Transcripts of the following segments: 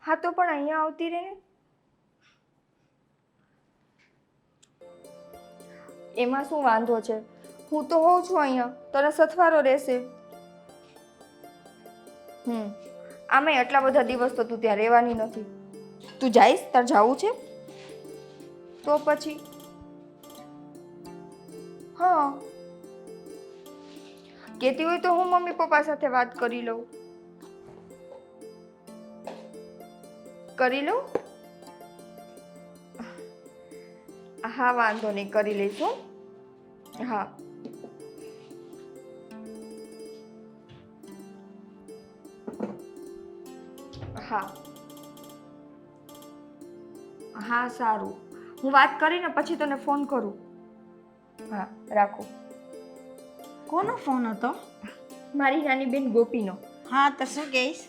હા તો પણ અહીંયા આવતી રહે ને. એમાં શું વાંધો છે? હું તો હોઉં છું અહીંયા, તને સથવારો રહેશે. આમેય આટલા બધા દિવસ તો તું ત્યાં રહેવાની નથી. તું જઈશ? તાર જવું છે? તો પછી હા, કહેતી હોય તો હું મમ્મી પપ્પા સાથે વાત કરી લઉં. કરી લઉં? હા વાંધો નહીં, કરી લઈશું. હા હા હા સારું, હું વાત કરીને પછી તને ફોન કરું. હા રાખો. કોનો ફોન હતો? મારી નાની બેન ગોપીનો. હા તો શું કહીશ?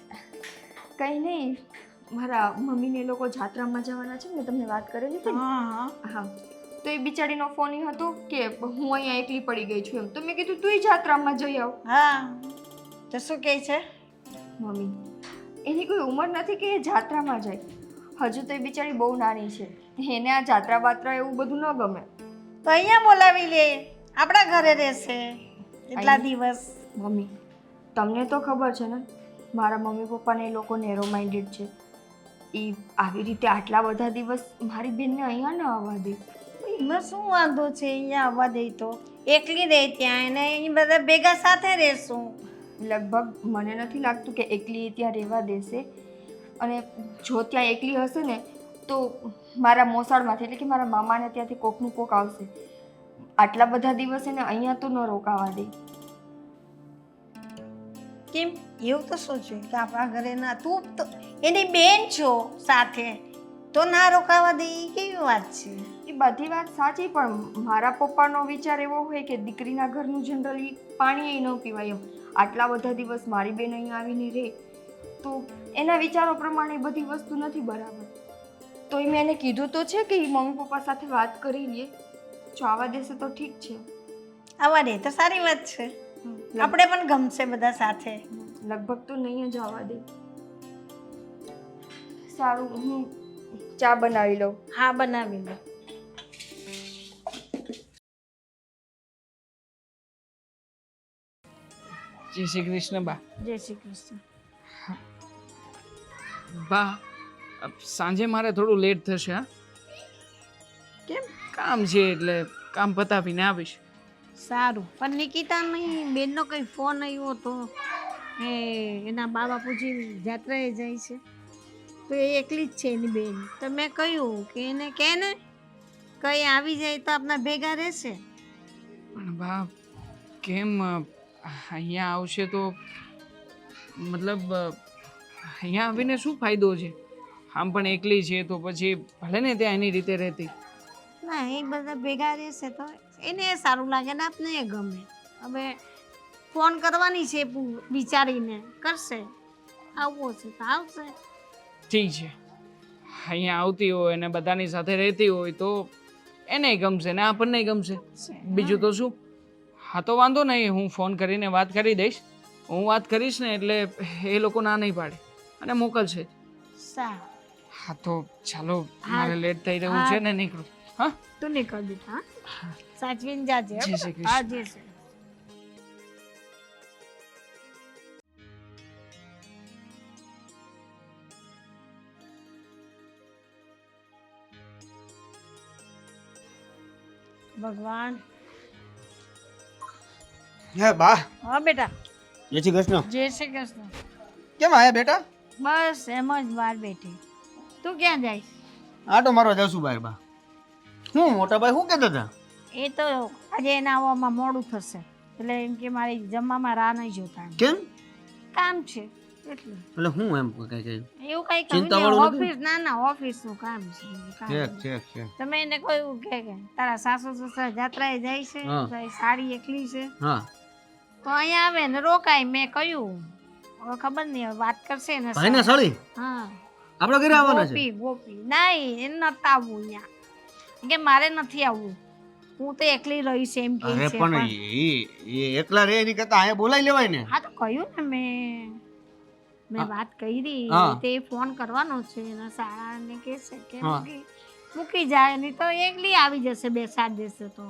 કંઈ નહીં, મારા મમ્મીને એ લોકો જાત્રામાં જવાના છે ને, તમને વાત કરેલી હતી ને. હા હા તો એ બિચારીનો ફોન એ હતો કે હું અહીંયા એકલી પડી ગઈ છું એમ. તો મેં કીધું તુંય જાત્રામાં જઈ આવ. હા તો શું કહે છે? મમ્મી એની કોઈ ઉંમર નથી કે એ જાત્રામાં જાય. હજુ તો એ બિચારી બહુ નાની છે, એને આ જાત્રા બાત્રા એવું બધું ન ગમે. તો અહીંયા બોલાવી લે, આપણા ઘરે રહેશે એટલા દિવસ. મમ્મી તમને તો ખબર છે ને, મારા મમ્મી પપ્પાને એ લોકો નેરો માઇન્ડેડ છે. એ આવી રીતે આટલા બધા દિવસ મારી બેનને અહીંયા ન આવવા દે. એમાં શું વાંધો છે? અહીંયા આવવા દે તો એકલી રહે ત્યાં, એને અહીં બધા ભેગા સાથે રહેશું. લગભગ મને નથી લાગતું કે એકલી ત્યાં રહેવા દેશે. અને જો ત્યાં એકલી હશે ને તો મારા મોસાળમાંથી એટલે કે મારા મામાને ત્યાંથી કોકનું કોક આવશે. આટલા બધા દિવસ એને અહીંયા તો ન રોકાવા દે. કેમ એવું તો શું છે કે આપણા ઘરે ના, તું તો એની બેન છો સાથે, તો ના રોકાવા દે એ કેવી વાત છે? એ બધી વાત સાચી, પણ મારા પપ્પાનો વિચાર એવો હોય કે દીકરીના ઘરનું જનરલી પાણી ન પીવાય એમ. આટલા બધા દિવસ મારી બેન અહીંયા આવીને રહે તો એના વિચારો પ્રમાણે બધી વસ્તુ નથી બરાબર. તો મેં એને કીધું તો છે કે એ મમ્મી પપ્પા સાથે વાત કરી લે, જો આવવા દેશે તો ઠીક છે. આવવા દે તો સારી વાત છે, આપણે પણ ગમશે બધા સાથે. લગભગ તો નહીં જ આવવા દે. સારું, હું ચા બનાવી લઉં. હા બનાવી લો. જય શ્રી કૃષ્ણ બા. જય શ્રી કૃષ્ણ. બા સાંજે મારે થોડું લેટ થશે. હા કેમ? કામ છે એટલે કામ પતાવીને આવીશ. સારું, પણ નિકિતાની બેનનો કંઈ ફોન આવ્યો હતો, એ એના બા બાપુજી જાત્રાએ જાય છે તો એ એકલી જ છે એની બેન. તો મેં કહ્યું કે એને કહે ને કંઈ આવી જાય તો આપણા ભેગા રહેશે. પણ બા કેમ અહીંયા આવશે તો મતલબ અહીંયા આવીને શું ફાયદો છે? આમ પણ એકલી છે તો પછી ભલે ને ત્યાં એની રીતે રહેતી. ના, એ બધા ભેગા રહેશે તો એને સારું લાગે ને આપને એ ગમે. હવે ફોન કરવાની છે વિચારીને કરશે, આવવો છે તો આવશે. ઠીક છે, અહીંયા આવતી હોય અને બધાની સાથે રહેતી હોય તો એને ગમશે ને આપણને ગમશે. બીજું તો શું. હા તો વાંધો નહીં, હું ફોન કરીને વાત કરી દઈશ. હું વાત કરીશ ને એટલે એ લોકો ના નહીં પાડે અને મોકલશે. સારું. હા તો ચાલો, મારે લેટ થઈ રહ્યું છે ને, નીકળું. હા તું નીકળ બેટા. સાચવીને જાજે. જય શ્રી કૃષ્ણ. હા જય શ્રી કૃષ્ણ. ભગવાન. હે બા. હા બેટા. જય શ્રી કૃષ્ણ. જય શ્રી કૃષ્ણ. કેમ આયા બેટા? બસ એમ જ બહાર બેઠી. તું ક્યાં જાય? આટો મારવા જાઉં છું બહાર બા. હું મોટા ભાઈ શું કહેતા હતા? એ તો આજે એના આવવામાં મોડું થશે એટલે એમ કે મારી જમવામાં રાહ નહીં જોતા. કેમ? કામ છે એટલે. એટલે હું એમ કઈ કઈ એવું કઈ ચિંતાવાળું નથી? ઓફિસ, ના ના ઓફિસનું કામ છે. છે. તમે એને કહ્યું કે તારા સાસુ સસરા જાત્રાએ જાય છે હા. તો એ સાડી એકલી છે હા. તો અહીંયા આવે ને રોકાય. મેં કહ્યું હવે ખબર નહીં, હવે વાત કરશે ને. ભાઈને સાળી હા, આપણા ઘરે આવવાના છે. ગોપી ગોપી નહીં, એને નતા આવવું અહીંયા કે મારે નથી આવવું, હું તો એકલી રહીશ એમ કે અરે છે. પણ એ એકલા રે એની કરતા અહીંયા બોલાવી લેવાય ને. હા તો કહ્યું ને મેં વાત કરી હા. તે ફોન કરવાનો છે એના શાળાને કહેશે કે હા. મૂકી જાય નહીં તો એકલી આવી જશે બેસાડ દેશે તો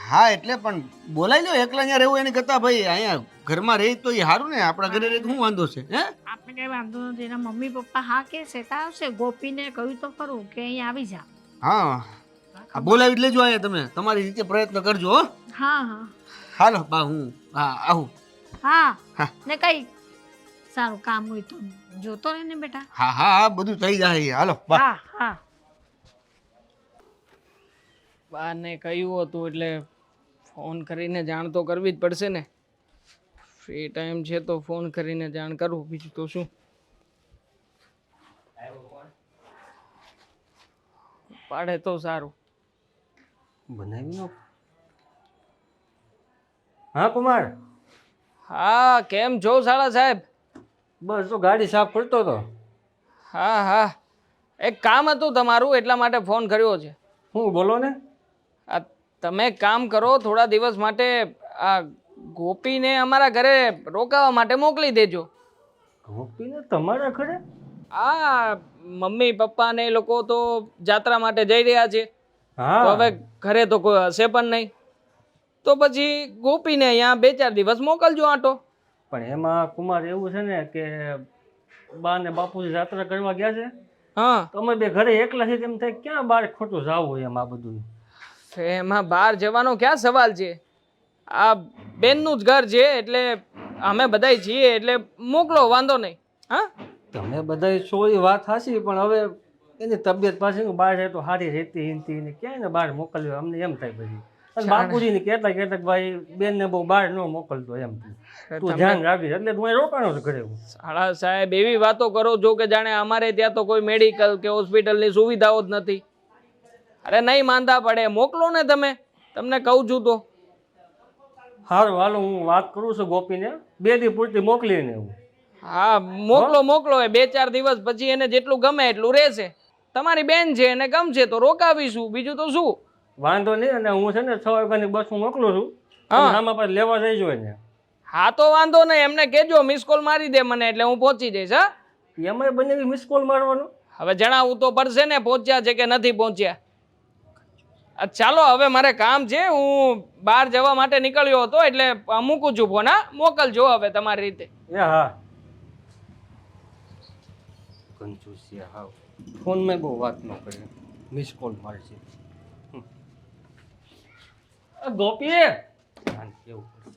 હા એટલે પણ બોલાઈ લો એકલા અહીંયા રહેવું એની કરતાં ભાઈ અહીંયા ઘરમાં રહી તો એ સારું ને આપણા ઘરે રહી તો શું વાંધો છે હે આપણે કઈ વાંધો નથી એના મમ્મી પપ્પા હા કહેશે તો આવશે ગોપીને કહ્યું તો ખરું કે અહીં આવી જા હા આ બોલાવી જ લેજો અહીંયા તમે તમારી રીતે પ્રયત્ન કરજો હો હા હા હાલો બા હું હા આવું હા હા. ને કઈ સારું કામ હોય તો જોતો રહે ને બેટા હા હા હા બધું થઈ જાય હાલો બા હા હા બાને કહ્યું હતું એટલે ફોન કરીને જાણ તો કરવી જ પડશે ને ફ્રી ટાઈમ છે તો ફોન કરીને જાણ કરું બીજું તો શું પાડે તો સારું બનાવી નો હા કુમાર હા કેમ છો સાળા સાહેબ બસ તો ગાડી સાફ કરતો હતો હા હા એક કામ હતું તમારું એટલા માટે ફોન કર્યો છે હું બોલો ને આ તમે એક કામ કરો થોડા દિવસ માટે આ ગોપીને અમારા ઘરે રોકાવા માટે મોકલી દેજો ગોપીને તમારા ઘરે આ મમ્મી પપ્પા ને એ લોકો તો જાત્રા માટે જઈ રહ્યા છે તો હા હવે ઘરે તો કોઈ હશે પણ નહીં તો પછી ગોપીને અહીંયા 2-4 દિવસ મોકલજો આંટો પણ એમાં કુમાર એવું છે ને કે બા ને બાપુજી જાત્રા કરવા ગયા છે હા તો અમે બે ઘરે એકલા છે તેમ થાય ક્યાં બહાર ખોટું જાવું એમ આ બધું એમાં બહાર જવાનો ક્યાં સવાલ છે આ બેનનું જ ઘર છે એટલે અમે બધાય છીએ એટલે મોકલો વાંધો નહીં હા તમે બધા છો એ વાત હાસી પણ હવે એની તબિયત પાછી બહાર જાય તો સારી રહેતી હિંતી ને ક્યાંય ને બહાર મોકલ્યો અમને એમ થાય પછી અને બાપુજીને કહેતા કહેતા કે ભાઈ બેનને બહુ બહાર ન મોકલતો એમ તું ધ્યાન રાખીશ એટલે તું અહીં રોકાણો જ ઘરે હું શાળા સાહેબ એવી વાતો કરો છો કે જાણે અમારે ત્યાં તો કોઈ મેડિકલ કે હોસ્પિટલની સુવિધાઓ જ નથી અરે નહીં માંદા પડે મોકલો ને તમે તમને કહું છું તો સારું હાલો હું વાત કરું છું ગોપીને 2 દી પૂરતી મોકલીને હું હા મોકલો એ 2-4 દિવસ પછી એને જેટલું ગમે એટલું રહેશે તમારી બેન છે એને ગમશે તો રોકાવીશું બીજું તો શું વાંધો નહીં અને હું છે ને 6 વાગ્યાની બસ હું મોકલું છું હા. આમાં પાછું લેવા જઈજો એને હા તો વાંધો નહીં એમને કહેજો મિસ કોલ મારી દે મને એટલે હું પહોંચી જઈશ હા એમાંય બંને મિસ કોલ મારવાનું હવે જણાવવું તો પડશે ને પહોંચ્યા છે કે નથી પહોંચ્યા ચાલો હવે મારે કામ છે હું બહાર જવા માટે નીકળ્યો હતો એટલે મૂકું છું ફોન હા મોકલજો હવે તમારી રીતે એ હા કંજૂસિયા હાવ ફોનમાં બહુ વાત ન કરે મિસ કોલ મારે છે ગોપી ધ્યાન કેવું પડશે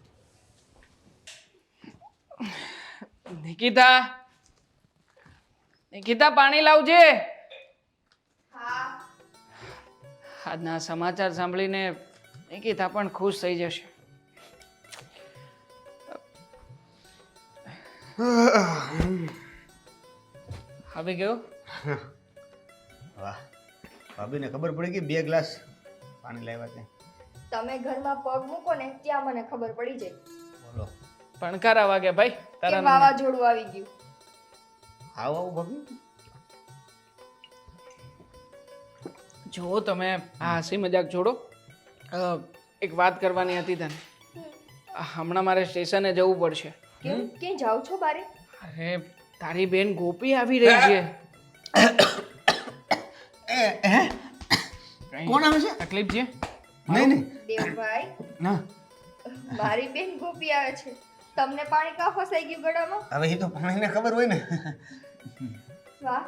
નિકિતા પાણી લાવજે આજના સમાચાર સાંભળીને નિકિતા પણ ખુશ થઈ જશે આવી ગયો વાહ ભાભીને ખબર પડી કે 2 ગ્લાસ પાણી લાવ્યા છે તમે ઘરમાં પગ મૂકો ને ત્યાં મને ખબર પડી જાય બોલો પણકારા વાગે ભાઈ કે તારા વાવાઝોડું આવી ગયું આવો આવો ભાભી જો તમે આ હસી મજાક છોડો એક વાત કરવાની હતી તને હમણાં મારે સ્ટેશને જવું પડશે કેમ ક્યાં જાઓ છો બારે અરે તારી બેન ગોપી આવી રહી છે કોણ આવે છે તકલીફ છે નહીં નહીં દેવભાઈ ના મારી બેન ગોપી આવે છે તમને પાણી કા ફસાઈ ગયું ગળામાં હવે એ તો પાણીને ખબર હોય ને વાહ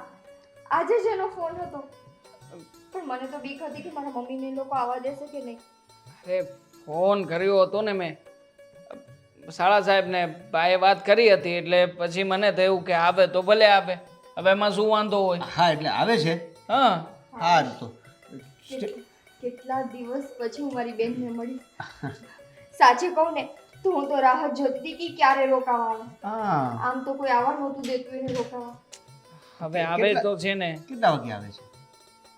આજે જ એનો ફોન હતો પણ મને તો બીક હતી કે મારા મમ્મીને એ લોકો આવવા દેશે કે નહીં અરે ફોન કર્યો હતો ને મેં શાળા સાહેબને બાએ વાત કરી હતી એટલે પછી મને થયું કે આવે તો ભલે આવે હવે એમાં શું વાંધો હોય હા એટલે આવે છે હા હા તો કેટલા દિવસ પછી હું મારી બેનને મળી સાચે કહું ને તો હું તો રાહ જ જોતી હતી કે ક્યારે રોકાવાનું હા આમ તો કોઈ આવવા નહોતું દેતું એને રોકાવા હવે આવે તો છે ને કેટલા વાગે આવે છે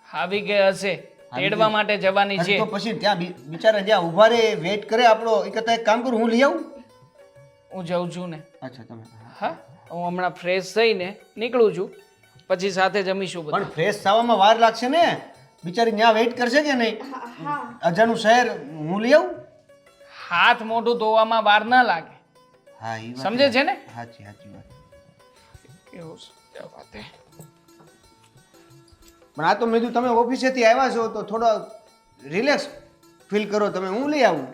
આવી ગઈ હશે તેડવા માટે જવાની છે તો પછી ત્યાં બિચારા જ્યાં ઊભા રહે વેઇટ કરે આપણો એ કરતા એક કામ કરું હું લઈ આવું હું જાઉં છું ને અચ્છા તમે હા હું હમણાં ફ્રેશ થઈને નીકળું છું પછી સાથે જમીશું બધું પણ ફ્રેશ થવામાં વાર લાગશે ને બિચારી ત્યાં વેઇટ કરશે કે નહીં હા અજાનું શહેર હું લઈ આવું હાથ મોઢું ધોવામાં વાર ના લાગે હા એ સમજે છે ને સાચી સાચી વાત એવું સત્ય વાતે. પણ આ તો મેં કીધું તમે ઓફિસેથી આવ્યા છો તો થોડો રિલેક્સ ફીલ કરો તમે, હું લઈ આવું.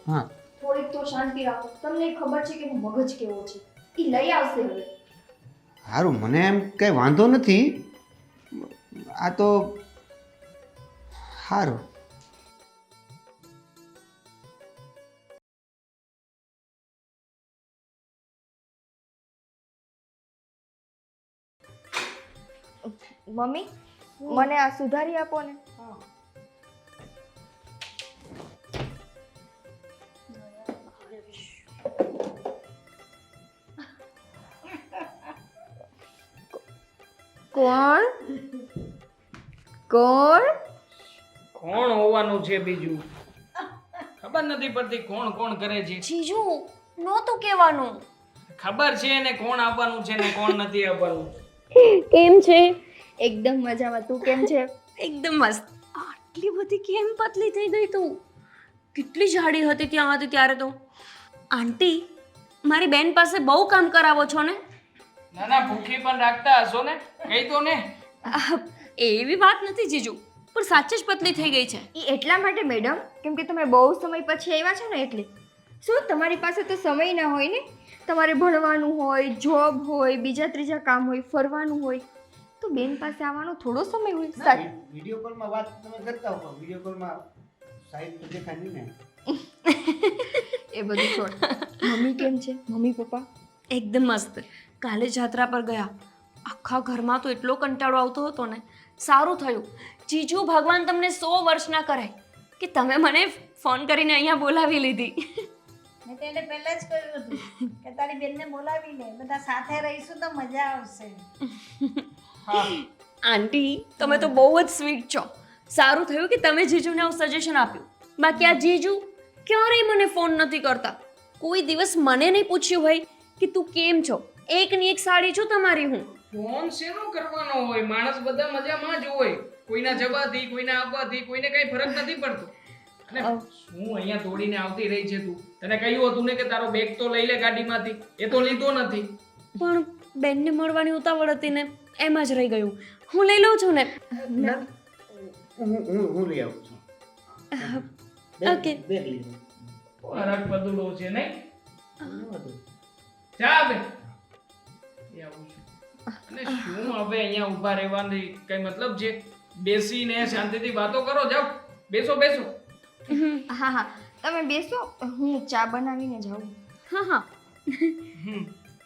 હા થોડીક તો શાંતિ રાખો. તમને ખબર છે કે એનો મગજ કેવો છે. એ લઈ આવશે હવે. સારું, મને એમ કંઈ વાંધો નથી. આ તો સારું. મમ્મી મને આ સુધારી આપો ને. કોણ કોણ કોણ હોવાનું છે બીજું? ખબર નથી પડતી કોણ કોણ કરે છે. જીજુ નહોતું કહેવાનું. ખબર છે ને કોણ આવવાનું છે ને કોણ નથી આવવાનું. કેમ છે? એકદમ મજામાં. તું કેમ છે? એકદમ મસ્ત. આટલી બધી કેમ પતલી થઈ ગઈ તું? કેટલી જાડી હતી ત્યાં હતી ત્યારે તો. આંટી મારી બેન પાસે બહુ કામ કરાવો છો ને? ના ના, ભૂખી પણ રાખતા હશો ને, કહી દો ને. એવી વાત નથી જીજુ, પણ સાચે જ પતલી થઈ ગઈ છે. એ એટલા માટે મેડમ કેમ કે તમે બહુ સમય પછી આવ્યા છો ને એટલે. શું તમારી પાસે તો સમય ના હોય ને? તમારે ભણવાનું હોય, જોબ હોય, બીજા ત્રીજા કામ હોય, ફરવાનું હોય, તો બેન પાસે આવવાનો થોડો સમય હોય. વિડીયો કોલમાં વાત તમે કરતા હો, વિડીયો કોલમાં સાઈડ તો દેખાય નહીં ને. એ બધું છોડ. મમ્મી કેમ છે? Mummy papa? એકદમ મસ્ત. કાલે જાત્રા પર ગયા, આખા ઘરમાં તો એટલો કંટાળો આવતો હતો ને. સારું થયું જીજુ ભગવાન તમને 100 વર્ષના કરાય કે તમે મને ફોન કરીને અહીંયા બોલાવી લીધી. મેં તો એને પહેલા જ કહ્યું હતું કે તારી બેનને બોલાવી લે, બધા સાથે રહીશું તો મજા આવશે. હા, આંટી તમે તો બહુ જ સ્વીટ છો. સારું થયું કે તમે જીજુને આવું સજેશન આપ્યું. બાકી આ જીજુ ક્યારેય મને ફોન નથી કરતા. કોઈ દિવસ મને નહીં પૂછ્યું હોય કે તું કેમ છો. એકની એક સાડી છું તમારી હું. ફોન શેનો કરવાનો હોય? માણસ બધા મજામાં જ હોય. કોઈના જવાથી, કોઈના આવવાથી કોઈને કઈ ફરક નથી પડતો. અને શું અહીંયા દોડીને આવતી રહી છે તું? તને કહ્યું હતું ને કે તારો બેગ તો લઈ લે ગાડીમાંથી, એ તો લીધો નથી. પણ બેનને મળવાની ઉતાવળ હતી ને એમ જ રહી ગયું. હું લઈ લઉં છું ને. હું લઈ આવું છું. ઓકે. બેગ લઈ આવું. ફરક બદલો છે નહીં? જા બે. એ આવું છું. અને શું હવે અહીંયા ઊભા રહેવાની કઈ મતલબ છે? બેસીને શાંતિથી વાતો કરો. જાઓ, બેસો બેસો. હા હા તમે બેસો, હું ચા બનાવીને જાઉં. હા હા.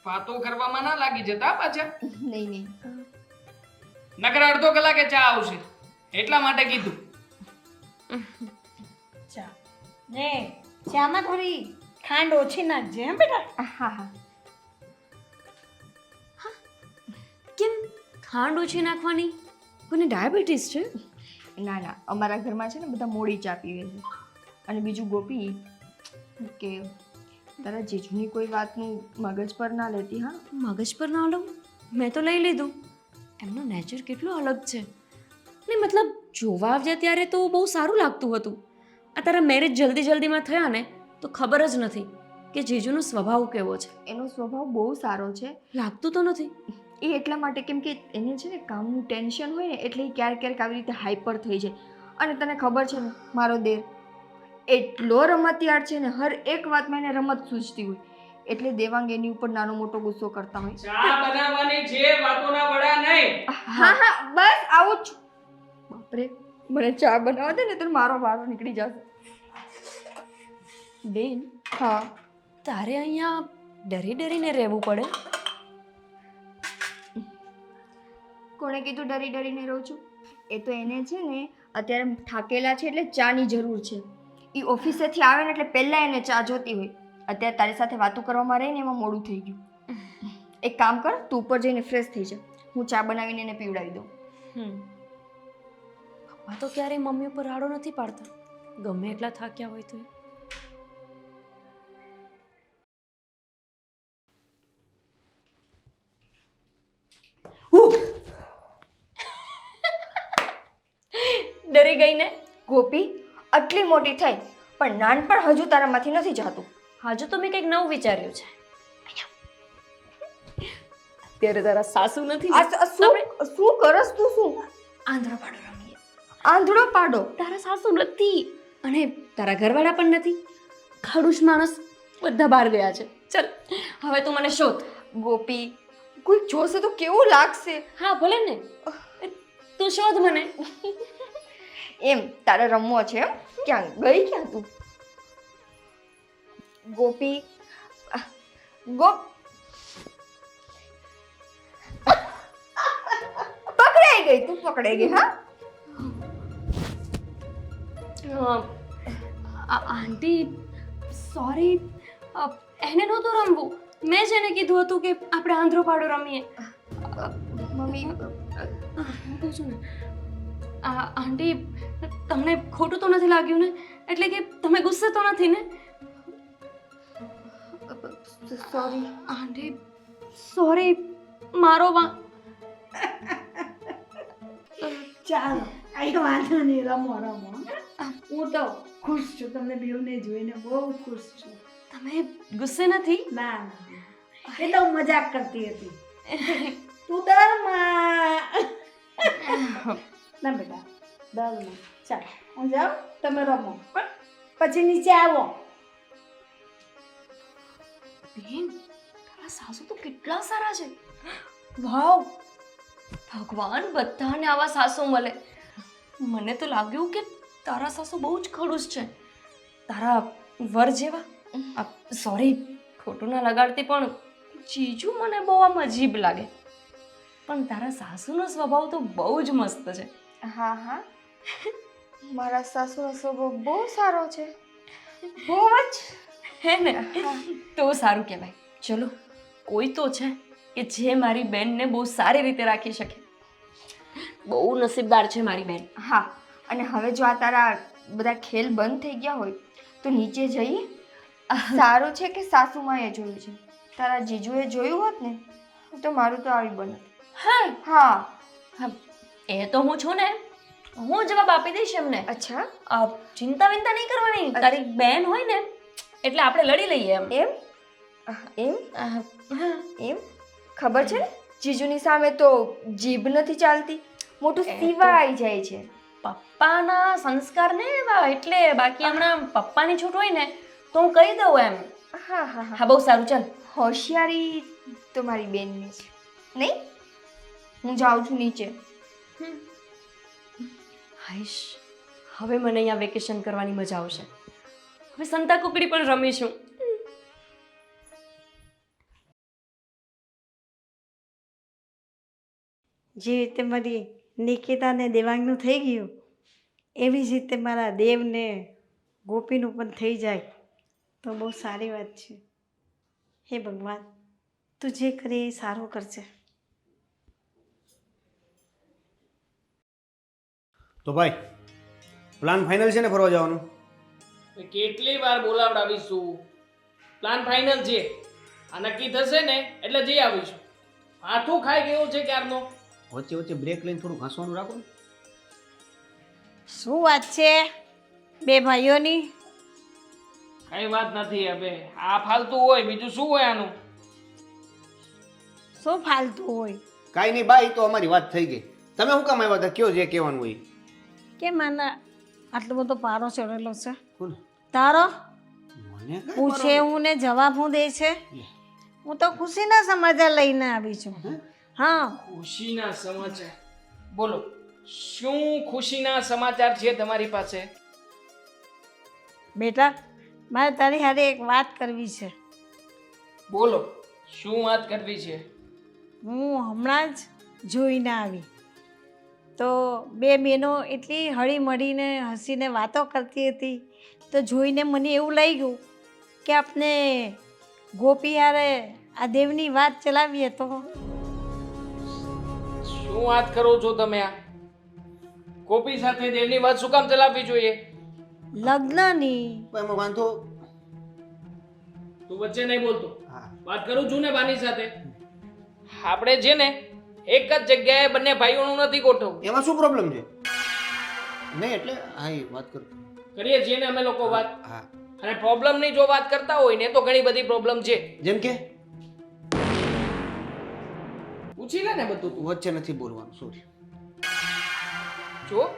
વાતો કરવામાં ના લાગી જતા પાછા. નહીં નહીં. નકર અડધો કલાકે ચા આવશે, એટલા માટે કીધું. ચા ને ચામાં થોડી ખાંડ ઓછી નાખજે હે બેટા. હા હા. કેમ ખાંડ ઓછી નાખવાની? કોને ડાયાબિટીસ છે? ના ના, અમારા ઘરમાં છે ને બધા મોડી ચા પીવે છે. અને બીજું ગોપી કે તારા જીજુની કોઈ વાતનું મગજ પર ના લેતી. હા, મગજ પર ના લઉં? મેં તો લઈ લીધું. એમનો નેચર કેટલો અલગ છે ને. મતલબ જોવા આવ્યા ત્યારે તો બહુ સારું લાગતું હતું. આ તારા મેરેજ જલ્દી જલ્દીમાં થયા ને તો ખબર જ નથી કે જીજુનો સ્વભાવ કેવો છે. એનો સ્વભાવ બહુ સારો છે. લાગતું તો નથી. એ એટલા માટે કેમ કે એને છે ને કામનું ટેન્શન હોય ને એટલે એ ક્યારેક ક્યારેક આવી રીતે હાઈપર થઈ જાય. અને તને ખબર છે ને મારો દેર એટલો રમતિયાર છે ને, હર એક વાતમાં એને રમત સૂચતી હોય. એટલે દેવાંગ એની ઉપર નાનો મોટો ગુસ્સો કરતા હોય. ચા બનાવવાની છે, વાતોના વડા નહીં. હા હા બસ આવું જ. બાપરે, મને ચા બનાવવા દે ને તો મારો વારો નીકળી જશે. બેન હા, તારે અહીંયા ડરી ડરીને રહેવું પડે? કોણે કીધું ડરી ડરીને રહું છું? એ તો એને છે ને અત્યારે થાકેલા છે એટલે ચાની જરૂર છે. એ ઓફિસેથી આવે ને એટલે પહેલાં એને ચા જોતી હોય. અત્યારે તારી સાથે વાતો કરવામાં રહીને એમાં મોડું થઈ ગયું. એક કામ કર, તું ઉપર જઈને ફ્રેશ થઈ જા, હું ચા બનાવીને એને પીવડાવી દઉં. પપ્પા તો ક્યારેય મમ્મી ઉપર રાડો નથી પાડતા, ગમે એટલા થાક્યા હોય તો. ડરી ગઈ ને? ગોપી, આટલી મોટી થઈ પણ નાનપણ હજુ તારામાંથી નથી જતું. હજુ તો મેં કંઈક નવું વિચાર્યું છે. ત્યારે તારા સાસુ નથી આ ને? શું કરસ તું? શું આંધળો પાડો રમીએ. આંધળો પાડો? તારા સાસુ નથી અને તારા ઘરવાળા પણ નથી. ખડૂસ માણસ બધા બહાર ગયા છે. ચલ હવે તું મને શોધ. ગોપી, કોઈ જોશે તો કેવું લાગશે? હા ભલે ને, તું શોધ મને. એમ તારે રમવો છે એમ? ક્યાં ગઈ ક્યાં તું? ગોપી, પકડાઈ ગઈ તું, પકડાઈ ગઈ. હા આંટી સોરી, એને નહોતું રમવું. મેં જ એને કીધું હતું કે આપણે આંધળો પાડો રમીએ. મમ્મી, હું કહું છું ને, આંટી તમને ખોટું તો નથી લાગ્યું ને? એટલે કે તમે ગુસ્સે તો નથી ને? સોરી. આંટી સોરી, મારો ચાલો અહીં વાંધો નહીં, રમો રમો. હું તો ખુશ છું, તમને બેવને જોઈને બહુ ખુશ છું. તમે ગુસ્સે નથી? ના ના, એ તો હું મજાક કરતી હતી. તું ડર માં ના બેટા, ડર માં. ચાલો હું જાઉં, તમે રમો પણ પછી નીચે આવો. બેન, તારા સાસુ તો કેટલા સારા છે. વાવ, ભગવાન બધાને આવા સાસુ મળે. મને તો લાગ્યું કે તારા સાસુ બહુ જ ખડૂસ છે. તારા વર જેવા. સોરી, ખોટું ના લગાડતી, પણ જીજુ મને બહુ આમ અજીબ લાગે. પણ તારા સાસુનો સ્વભાવ તો બહુ જ મસ્ત છે. હા, મારા સાસુનો સ્વભાવ બહુ સારો છે, બહુ જ. હે ને? તો સારું કહેવાય. ચલો, કોઈ તો છે કે જે મારી બેનને બહુ સારી રીતે રાખી શકે. બહુ નસીબદાર છે મારી બેન. હા, અને હવે જો આ તારા બધા ખેલ બંધ થઈ ગયા હોય તો નીચે જઈએ. સારું છે કે સાસુમાએ જોયું છે. તારા જીજુએ જોયું હોત ને તો મારું તો આવી બનત. હા. એ તો હું છું ને, હું જવાબ આપી દઈશ એમને. અચ્છા, ચિંતા વિંતા નહીં કરવાની. તારી બેન હોય ને એટલે આપણે લડી લઈએ એમ. એમ એમ ખબર છે ને, જીજુની સામે તો જીભ નથી ચાલતી, મોટું સિવાય જાય છે. પપ્પાના સંસ્કાર ને એવા, એટલે બાકી હમણાં પપ્પાની છૂટ હોય ને તો હું કહી દઉં એમ. હા, બહુ સારું. ચાલ, હોશિયારી તો મારી બેનની છે નહીં. હું જાઉં છું નીચે. હાઈશ, હવે મને અહીંયા વેકેશન કરવાની મજા આવશે. હવે સંતા કુકડી પણ રમીશું. જે રીતે મારી નિકિતાને દેવાંગનું થઈ ગયું એવી જ રીતે મારા દેવને ગોપીનું પણ થઈ જાય તો બહુ સારી વાત છે. હે ભગવાન, તું જે કરે એ સારું કરજે. તો ભાઈ પ્લાન ફાઇનલ છે ને ફરવા જવાનું? કેટલી વાર બોલાવડાવીશું? પ્લાન ફાઇનલ છે. આ નક્કી થશે ને એટલે જઈ આવીશું. હાથું ખાઈ ગયું છે ક્યારનો. વચ્ચે વચ્ચે બ્રેક લઈને થોડું હસવાનું રાખો ને. શું વાત છે બે ભાઈઓની? કઈ વાત નથી હવે. આ ફાલતુ હોય, બીજું શું હોય આનું? શું ફાલતુ હોય? કાંઈ નહીં બા, તો અમારી વાત થઈ ગઈ. તમે શું કામ આવ્યા હતા? કયો જે કહેવાનું હોય. કેમ આના આટલો બધો પારો ચડેલો છે કોને? તારો? મને પૂછે હું ને જવાબ હું દે છે? હું તો ખુશીના સમાચાર લઈને આવી છું. હા, ખુશીના સમાચાર? બોલો, શું ખુશીના સમાચાર છે તમારી પાસે? બેટા મારે તારી હારે એક વાત કરવી છે. બોલો, શું વાત કરવી છે? હું હમણાં જ જોઈને આવી તો બે બહેનો એટલી હળી મળીને હસીને વાતો કરતી હતી તો જોઈને મને એવું લાગ્યું કે આપણે ગોપી હારે આ દેવની વાત ચલાવીએ તો. શું વાત કરો છો તમે? આ ગોપી સાથે દેવની વાત શું કામ ચલાવવી જોઈએ? લગ્નની. એમાં વાંધો. તું વચ્ચે નહીં બોલતો. હા. વાત કરું છું ને બાની સાથે. આપણે છે ને એક જ જગ્યાએ બંને ભાઈઓનું નથી ગોઠવવું. એમાં શું પ્રોબ્લેમ છે? નહીં એટલે હા એ વાત કરું. કરીએ છીએ ને અમે લોકો વાત. હા. અને પ્રોબ્લેમની જો વાત કરતા હોય ને તો ઘણી બધી પ્રોબ્લેમ છે. જેમ કે પૂછી લે ને બધું તું. વચ્ચે નથી બોલવાનું, સોરી. જો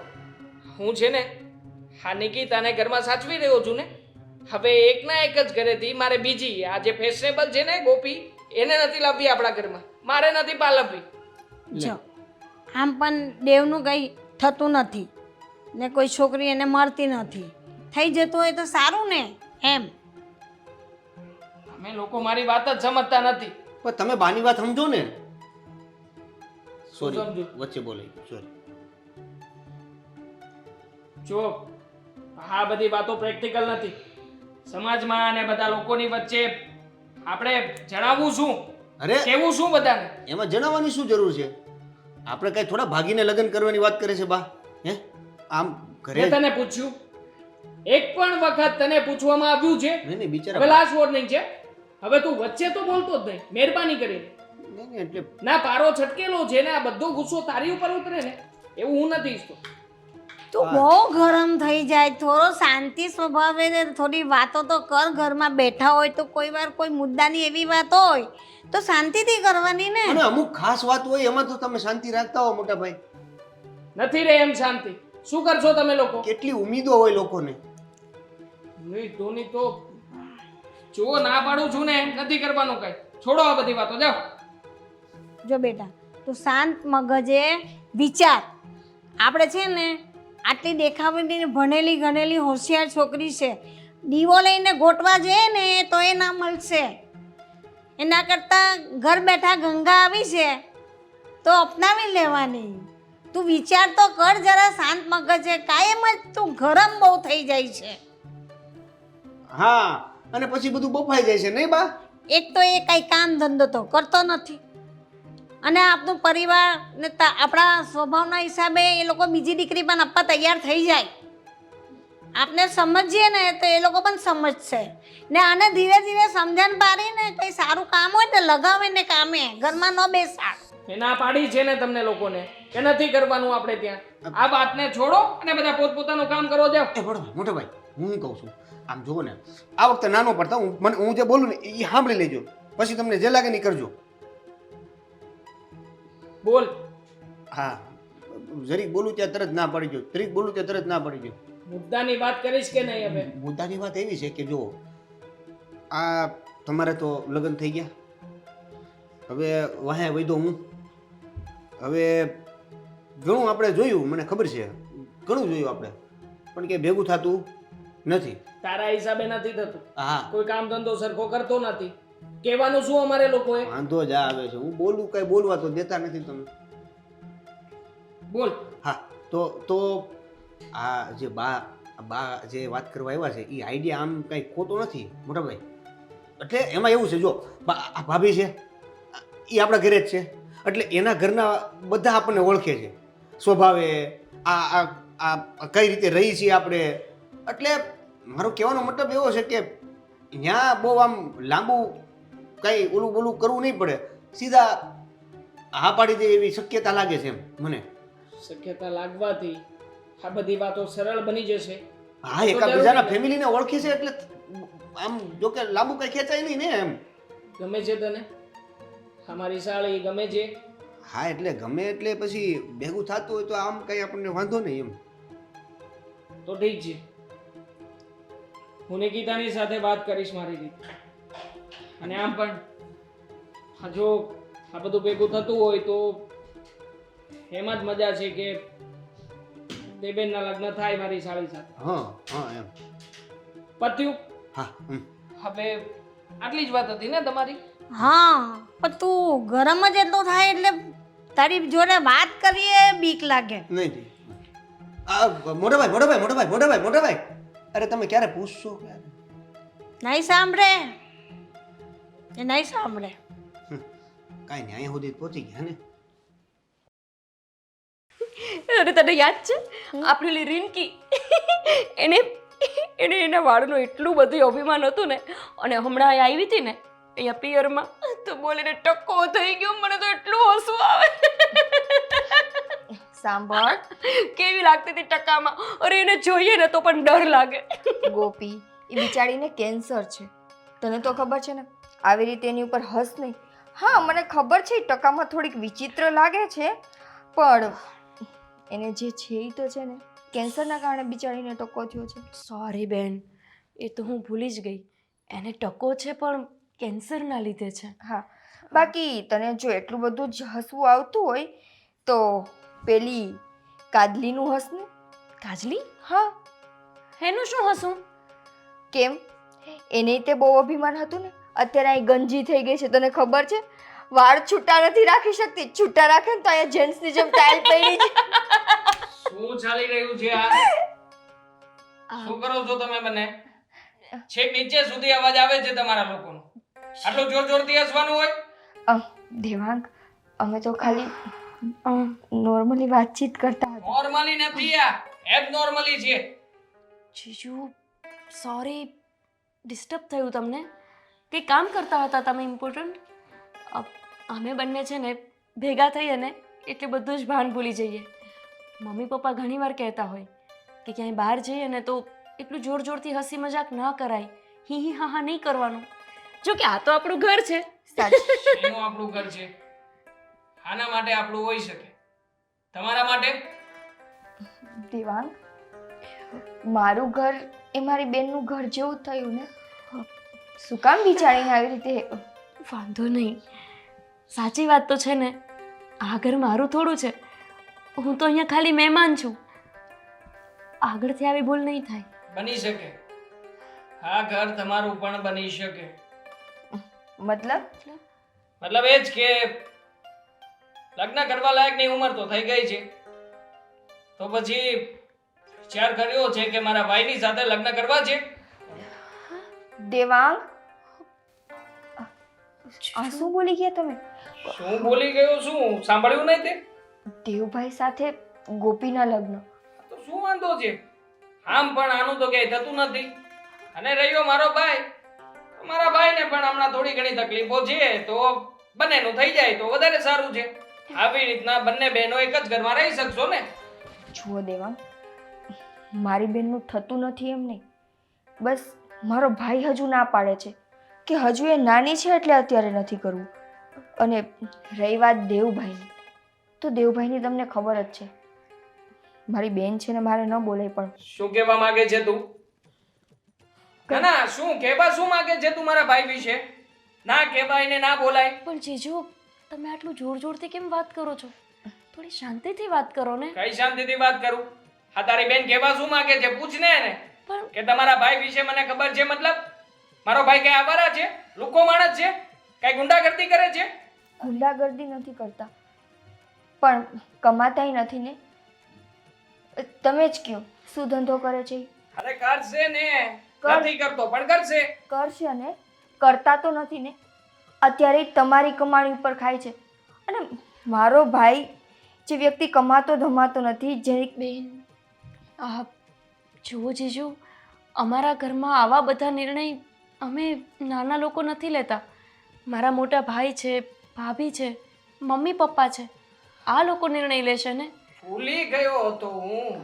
હું છે ને હા નિકિતાને ઘરમાં સાચવી રહ્યો છું ને. હવે એકના એક જ ઘરેથી મારે બીજી આ જે ફેશનેબલ છે ને ગોપી એને નથી લાવવી આપણા ઘરમાં, મારે નથી પાલવવી. જો આમ પણ દેવનું કંઈ થતું નથી ને કોઈ છોકરી એને મળતી નથી. થઈ જતું હોય તો સારું ને એમ. અમે લોકો મારી વાત જ સમજતા નથી. પણ તમે બાની વાત સમજો ને. સોરી, સમજુ? વચ્ચે બોલાઈ ગયું, સોરી. જો આ બધી વાતો પ્રેક્ટિકલ નથી. સમાજમાં અને બધા લોકોની વચ્ચે આપણે જણાવવું શું, અરે કેવું શું બધાને? એમાં જણાવવાની શું જરૂર છે? આપણે કઈ થોડા ભાગીને લગ્ન કરવાની વાત કરે છે બા? હે આમ ઘરે મેં તને પૂછ્યું એક પણ વખત તને પૂછવામાં આવ્યું છે? નહીં નહીં બિચારા હવે લાસ્ટ વોર્નિંગ છે, હવે તું વચ્ચે તો બોલતો જ નહીં, મહેરબાની કરીને. નહીં નહીં એટલે ના પારો છટકેલો છે ને આ બધો ગુસ્સો તારી ઉપર ઉતરે ને એવું હું નથી ઈચ્છતો. તું બહુ ગરમ થઈ જાય. થોડો શાંતિ સ્વભાવે ને થોડી વાતો તો કર. ઘરમાં બેઠા હોય તો કોઈ વાર કોઈ મુદ્દાની એવી વાત હોય તો શાંતિથી કરવાની ને. અને અમુક ખાસ વાત હોય એમાં તો તમે શાંતિ રાખતા હો મોટા ભાઈ. નથી રે એમ શાંતિ. શું કરશો તમે લોકો? કેટલી ઉમીદો હોય લોકોને. નહીં ધોની તો જો ના પાડું છું ને નથી કરવાનું કઈ. છોડો આ બધી વાતો, જાઓ. જો બેટા તું શાંત મગજે વિચાર. આપણે છે ને આટલી દેખાવડી ભણેલી ગણેલી હોશિયાર છોકરી છે. દીવો લઈને ગોટવા જઈએ ને તો એ ના મળશે. એના કરતાં ઘર બેઠા ગંગા આવી છે તો અપનાવી લેવાની. તું વિચાર તો કર જરા શાંત મગજે. કાયમ જ તું ગરમ બહુ થઈ જાય છે. હા અને પછી બધું બફાઈ જાય છે નહીં બા? એક તો એ કાંઈ કામ ધંધો તો કરતો નથી અને આપણું પરિવાર ને આપણા સ્વભાવના હિસાબે એ લોકો બીજી દીકરી પણ આપવા તૈયાર થઈ જાય. આપણે સમજીએ ને તો એ લોકો પણ સમજશે ને આને ધીરે ધીરે સમજણ પાડીને કંઈ સારું કામ હોય તો લગાવે ને કામે. ઘરમાં ન બેસાડ. એ ના પાડી છે ને તમને લોકોને કે નથી કરવાનું આપણે ત્યાં. આ વાતને છોડો અને બધા પોતપોતાનું કામ કરો, જાઓ. એ બરાબર મોટા ભાઈ, હું કહું છું આમ જુઓ ને આ વખતે નાનો પડતા હું જે બોલું ને એ સાંભળી લેજો, પછી તમને જે લાગે ને એ કરજો. બોલ. હા જરીક બોલું ત્યાં તરત ના પડી ગયો, જરીક બોલું ત્યાં તરત ના પડી ગયો. મુદ્દાની વાત કરીશ કે નહીં હવે? મુદ્દાની વાત એવી છે કે જો આ તમારે તો લગ્ન થઈ ગયા, હવે વાહે વૈદો હું, હવે ઘણું આપણે જોયું, મને ખબર છે ઘણું જોયું આપણે, પણ કે ભેગું થતું નથી. તારા હિસાબે નથી થતું. હા કોઈ કામ ધંધો સરખો કરતો નથી. કહેવાનું શું અમારે લોકોએ? વાંધો જ આવે છે. હું બોલું કઈ બોલવા તો દેતા નથી તમે. બોલ. હા તો આ જે બા જે વાત કરવા આવ્યા છે એ આઈડિયા આમ કઈ ખોટો નથી મોટા ભાઈ. એટલે એમાં એવું છે જો આ ભાભી છે એ આપણા ઘરે જ છે, એટલે એના ઘરના બધા આપણને ઓળખે છે સ્વભાવે, આ આ કઈ રીતે રહી છીએ આપણે. એટલે મારો કહેવાનો મતલબ એવો છે કે ત્યાં બહુ આમ લાંબુ કંઈ ઓલું બોલું કરવું નહીં પડે, સીધા હા પાડી દે એવી શક્યતા લાગે છે એમ મને. શક્યતા લાગવાથી આ બધી વાતો સરળ બની જશે. હા એકાબીજાના ફેમિલીને ઓળખે છે એટલે આમ જો કે લાંબુ કઈ ખેંચાય નહીં ને એમ. ગમે છે તને અમારી સાળી? ગમે છે? હા એટલે ગમે એટલે પછી ભેગું થતું હોય તો આમ કઈ આપણને વાંધો નહીં એમ. તો ઠીક છે, હું નિકિતાની સાથે વાત કરીશ મારી રીતે. અને આમ પણ જો આ બધું ભેગું થતું હોય તો એમાં જ મજા છે કે દેબેનના લગ્ન થાય મારી સાળી સાથે. હા હા એમ. પત્યું? હા હવે આટલી જ વાત હતી ને તમારી? હા પણ તું ગરમ જ એટલો થાય એટલે તારી જોડે વાત કરીએ બીક લાગે. નહીં મોટા ભાઈ મોટા ભાઈ મોટા ભાઈ મોટા ભાઈ મોટા ભાઈ, અરે તમે ક્યારે પૂછશો ક્યારે? નહીં સાંભળે એ નહીં સાંભળે. કાંઈ નહીં, અહીંયા સુધી પહોંચી ગયા ને. અરે તને યાદ છે આપણી ઓલી રિંકી? એને એના વાળનું એટલું બધું અભિમાન હતું ને, અને હમણાં અહીં આવી હતી ને અહીંયા પિયરમાં તો બોલીને ટક્કો થઈ ગયો. મને તો એટલું હસવું આવે. સાંભળ કેવી લાગતી હતી ટકામાં. અરે એને જોઈએ ને તો પણ ડર લાગે. ગોપી, એ બિચારીને કેન્સર છે, તને તો ખબર છે ને. આવી રીતે એની ઉપર હસ નહીં. હા મને ખબર છે એ ટકામાં થોડીક વિચિત્ર લાગે છે, પણ એને જે છે એ તો છે ને કેન્સરના કારણે બિચારીને ટકો થયો છે. સોરી બેન, એ તો હું ભૂલી જ ગઈ. એને ટકો છે પણ કેન્સરના લીધે છે. હા, બાકી તને જો એટલું બધું જ હસવું આવતું હોય તો પેલી કાજલીનું હસ ને. કાજલી? હા, એનું શું હસું? કેમ એને તે બહુ અભિમાન હતું ને, અત્યારે અહીં ગંજી થઈ ગઈ છે. તને ખબર છે વાળ છૂટા નથી રાખી શકતી, છૂટા રાખે ને તો અહીંયા જેન્ટ્સની જેમ ટાઈલ પડી છે. શું ચાલી રહ્યું છે આ? શું કરો છો તમે બંને? છેક નીચે સુધી અવાજ આવે છે તમારા લોકોનો. આટલું જોર જોરથી હસવાનું હોય? દેવાંગ, અમે તો ખાલી નોર્મલી વાતચીત કરતા હતા. નોર્મલી નથી આ, એબનોર્મલી છે. જીજુ સોરી, ડિસ્ટર્બ થયું તમને? કંઈ કામ કરતા હતા તમે ઇમ્પોર્ટન્ટ? અમે બંને છે ને ભેગા થઈએ ને એટલે બધું જ ભાન ભૂલી જઈએ. મમ્મી પપ્પા ઘણીવાર કહેતા હોય કે ક્યાંય બહાર જઈએ ને તો એટલું જોર જોરથી હસી મજાક ના કરાય, હી હી હા હા નહીં કરવાનું. જો કે આ તો આપણું ઘર છે. એનું આપણું ઘર છે. આના માટે આપણું હોઈ શકે, તમારા માટે? દેવાંગ, મારું ઘર એ મારી બેનનું ઘર જેવું થયું ને. શું કામ વિચારીને આવી રીતે? વાંધો નહીં, સાચી વાત તો છે ને, આ ઘર મારું થોડું છે. હું તો અહીંયા ખાલી મહેમાન છું. આગળથી આવી ભૂલ નહીં થાય. બની શકે, આ ઘર તમારું પણ બની શકે. મતલબ એ જ કે લગ્ન કરવા લાયકની ઉંમર તો થઈ ગઈ છે, તો પછી વિચાર કર્યો છે કે મારા ભાઈની સાથે લગ્ન કરવા છે. દેવાંગ, આ શું બોલી ગયા તમે? શું બોલી ગયો? શું સાંભળ્યું નહીં તે? દેવભાઈ સાથે ગોપીના લગ્ન. તો શું વાંધો છે? આમ પણ આનું તો ક્યાંય થતું નથી. અને રહ્યો મારો ભાઈ, તો મારા ભાઈને પણ હમણાં થોડી ઘણી તકલીફો છે, તો બંનેનું થઈ જાય તો વધારે સારું છે. આવી રીતના બંને બહેનો એક જ ઘરમાં રહી શકશો ને. જુઓ દેવાંગ, મારી બેનનું થતું નથી એમ નહીં, બસ મારો ભાઈ હજુ ના પાડે છે કે હજુ એ નાની છે એટલે અત્યારે નથી કરવું. અને રહી વાત દેવભાઈની, તો દેવભાઈની તમને ખબર જ છે, મારી બેન છે ને મારે ન બોલાય. પણ શું કહેવા માંગે છે તું? ના શું કહેવા શું માંગે છે તું મારા ભાઈ વિશે? ના કહેવાય ને ના બોલાય. પણ જીજુ, તમે આટલું જોર જોરથી કેમ વાત કરો છો? થોડી શાંતિથી વાત કરો ને. કઈ શાંતિથી વાત કરું? આ તારી બેન કહેવા શું માંગે છે? પૂછ ને એને પણ કે તમારા ભાઈ વિશે મને ખબર છે. મતલબ મારો ભાઈ કઈ આવારા છે? લુખો માણસ છે? કઈ ગુંડાગર્દી કરે છે? ગુંડાગર્દી નથી કરતા, પણ કમાતાય નથી ને. તમે જ કહો, શું ધંધો કરે છે? અરે કરશે ને, નથી કરતો પણ કરશે. કરશે ને, કરતા તો નથી ને. અત્યારે તમારી કમાણી ઉપર ખાય છે. અને મારો ભાઈ જે વ્યક્તિ કમાતો ધમાતો નથી, જે બેન, જુઓ જીજુ, અમારા ઘરમાં આવા બધા નિર્ણય અમે નાના લોકો નથી લેતા. મારા મોટા ભાઈ છે, ભાભી છે, મમ્મી પપ્પા છે, આ લોકો નિર્ણય લેશે ને. ભૂલી ગયો હતો હું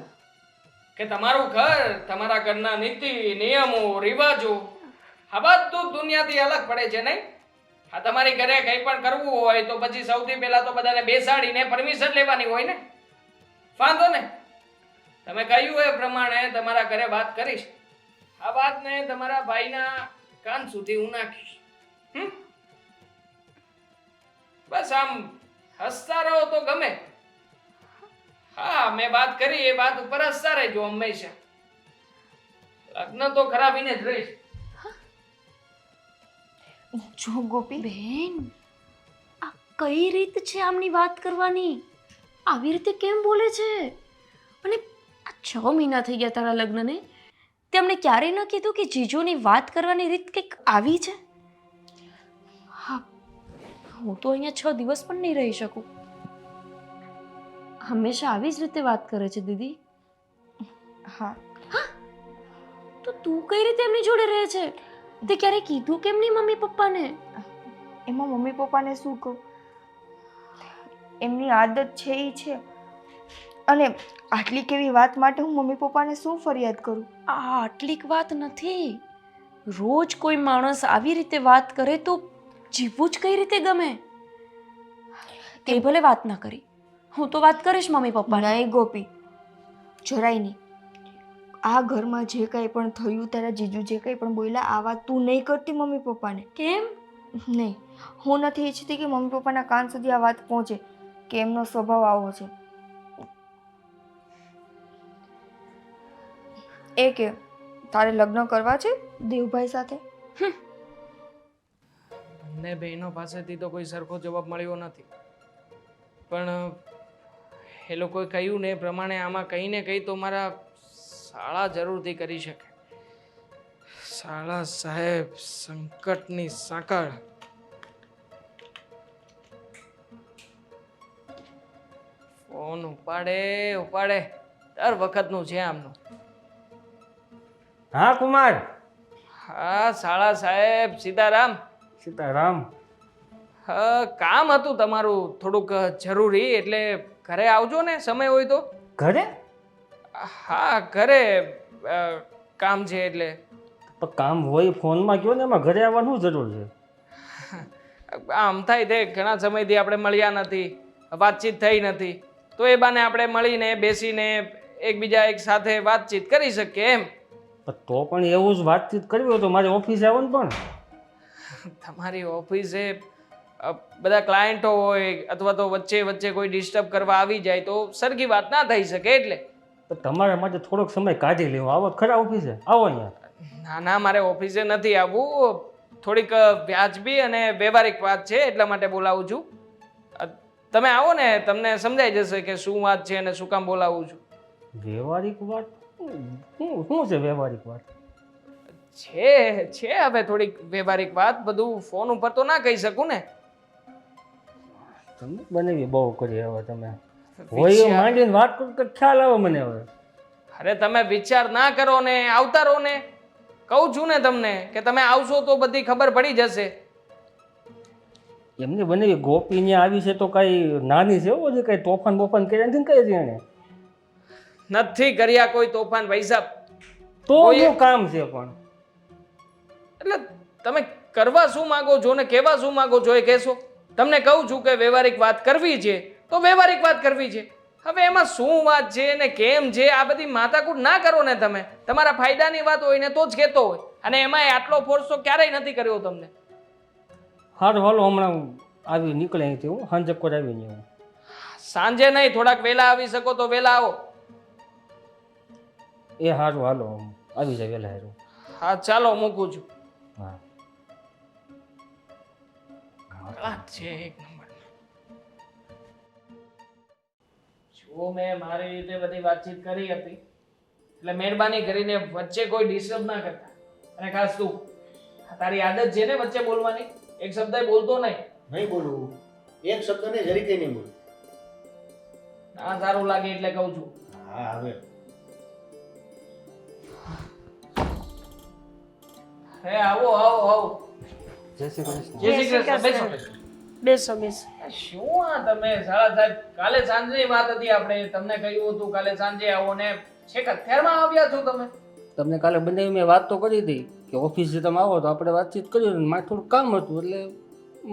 કે તમારું ઘર, તમારા ઘરના નીતિ નિયમો રિવાજો આ બધું દુનિયાથી અલગ પડે છે નહીં? આ તમારી ઘરે કંઈ પણ કરવું હોય તો પછી સૌથી પહેલા તો બધાને બેસાડીને પરમિશન લેવાની હોય ને. વાંધો ને, તમે કહ્યું એ પ્રમાણે તમારા ઘરે વાત કરીશ. આ વાતને તમારા ભાઈના કાન સુધી હું નાખીશ. બસ આમ હસતા રહો તો ગમે. હા, મેં વાત કરી એ વાત ઉપર હસતા રહેજો હંમેશા. લગ્ન તો ખરાબીને જ રહીશ. જો ગોપી, બેન, આ કઈ રીત છે આમની વાત કરવાની? આવી રીતે કેમ બોલે છે? અને આ 6 મહિના થઈ ગયા તારા લગ્નને, તેમણે ક્યારેય ન કીધું કે જીજુની વાત કરવાની રીત કંઈક આવી છે? હા, હું તો અહીંયા 6 દિવસ પણ નહીં રહી શકું. હંમેશા આવી જ રીતે વાત કરે છે દીદી. હા, તો તું કઈ રીતે એમની જોડે રહે છે? તે ક્યારે કીધું કેમ નહીં મમ્મી પપ્પાને? એમાં મમ્મી પપ્પાને શું કહું? એમની આદત છે એ છે. અને આટલી કેવી વાત માટે હું મમ્મી પપ્પાને શું ફરિયાદ કરું? આ આટલીક વાત નથી. રોજ કોઈ માણસ આવી રીતે વાત કરે તો જીવવું જ કઈ રીતે ગમે? તે ભલે વાત ના કરી, હું તો વાત કરીશ મમ્મી પપ્પાને. નહીં ગોપી, જરાય નહીં. આ ઘરમાં જે કંઈ પણ થયું, તારા જીજુ જે કંઈ પણ બોલ્યા, આ વાત તું નહીં કરતી મમ્મી પપ્પાને. કેમ? નહીં, હું નથી ઈચ્છતી કે મમ્મી પપ્પાના કાન સુધી આ વાત પહોંચે કે એમનો સ્વભાવ આવો છે. એ કે તારે લગ્ન કરવા છે દેવભાઈ સાથે? બંને બહેનો પાસેથી તો કોઈ સરખો જવાબ મળ્યો નથી, પણ એ લોકોએ કહ્યું ને એ પ્રમાણે આમાં કંઈ ને કંઈ તો મારા શાળા જરૂરથી કરી શકે. શાળા સાહેબ સંકટની સાંકળ. ફોન ઉપાડે દર વખતનું છે આમનું. હા કુમાર. હા શાળા સાહેબ સીતારામ. સીતારામ. કામ હતું તમારું થોડુંક જરૂરી, એટલે ઘરે આવજો ને સમય હોય તો. ઘરે? હા ઘરે કામ છે એટલે. પણ કામ હોય ફોનમાં કયો ને, એમાં ઘરે આવવાનું શું જરૂર છે? આમ થાય તે ઘણા સમયથી આપણે મળ્યા નથી, વાતચીત થઈ નથી, તો એ બાને આપણે મળીને બેસીને એકબીજા એક સાથે વાતચીત કરી શકીએ એમ. પણ તો પણ એવું જ વાતચીત કરવી હોય તો મારે ઓફિસે આવવાનું પણ. તમારી ઓફિસે બધા ક્લાયન્ટો હોય અથવા તો વચ્ચે વચ્ચે કોઈ ડિસ્ટર્બ કરવા આવી જાય તો સરખી વાત ના થઈ શકે એટલે. તો તમારા માટે થોડોક સમય કાઢી લેવો. આવો તો ખરા ઓફિસે, આવો અહીંયા. ના ના મારે ઓફિસે નથી આવવું, થોડીક વ્યાજબી અને વ્યવહારિક વાત છે એટલા માટે બોલાવું છું. તમે આવો ને તમને સમજાઈ જશે કે શું વાત છે અને શું કામ બોલાવું છું. વ્યવહારિક વાત? શું છે વ્યવહારિક વાત? છે હવે થોડીક વ્યવહારિક વાત, બધું ફોન ઉપર તો ના કહી શકું ને. તમે બનેવી બહુ કરી હવે તમે. હોય માંડીને વાત કરું તો ખ્યાલ આવે મને હવે. અરે તમે વિચાર ના કરો ને આવતા રહો ને. કહું છું ને તમને કે તમે આવશો તો બધી ખબર પડી જશે. એમને બનેવી ગોપી ને આવી છે તો કઈ નાની છે એવું છે? કઈ તોફાન બોફાન કર્યા નથી ને? કઈ છે એને? નથી કર્યા કોઈ તોફાન પૈસા. તો શું કામ છે પણ? એટલે તમે કરવા શું માંગો છો ને કહેવા શું માંગો છો એ કહેશો. તમને કહું છું કે વ્યવહારિક વાત કરવી છે તો વ્યવહારિક વાત કરવી છે. હવે એમાં શું વાત છે ને કેમ છે આ બધી માથાકૂટ ના કરો ને તમે. તમારા ફાયદાની વાત હોય ને તો જ કહેતો હોય, અને એમાં આટલો ફોર્સ તો ક્યારેય નથી કર્યો તમને. હારું હાલો, હમણાં આવી નીકળે અહીંથી. હું સાંજે કોઈ આવી નહીં. સાંજે નહીં, થોડાક વહેલા આવી શકો તો વહેલા આવો. એ સારું હાલો, આવી જાય વહેલા. હારું. હા ચાલો મૂકું છું. હા. કલાક છે એક નંબર. જો મેં મારી રીતે બધી વાતચીત કરી હતી, એટલે મહેરબાની કરીને વચ્ચે કોઈ ડિસ્ટર્બ ના કરતા. અને ખાસ તું, તારી આદત છે ને વચ્ચે બોલવાની, એક શબ્દ બોલતો નહીં. નહીં બોલવું, એક શબ્દ ને જરી કઈ નહીં બોલવું. ના સારું લાગે એટલે કહું છું. હા હવે હે આવો આવો આવો. જય શ્રી કૃષ્ણ. જય શ્રી કૃષ્ણ. બેસો બેસો બેસો. શું આ તમે શાળા સાહેબ, કાલે સાંજની વાત હતી આપણે, તમને કહ્યું હતું કાલે સાંજે આવો ને છેક અત્યારમાં આવ્યા છો તમે. તમને કાલે બંને મેં વાત તો કરી હતી કે ઓફિસે તમે આવો તો આપણે વાતચીત કરી. મારે થોડું કામ હતું એટલે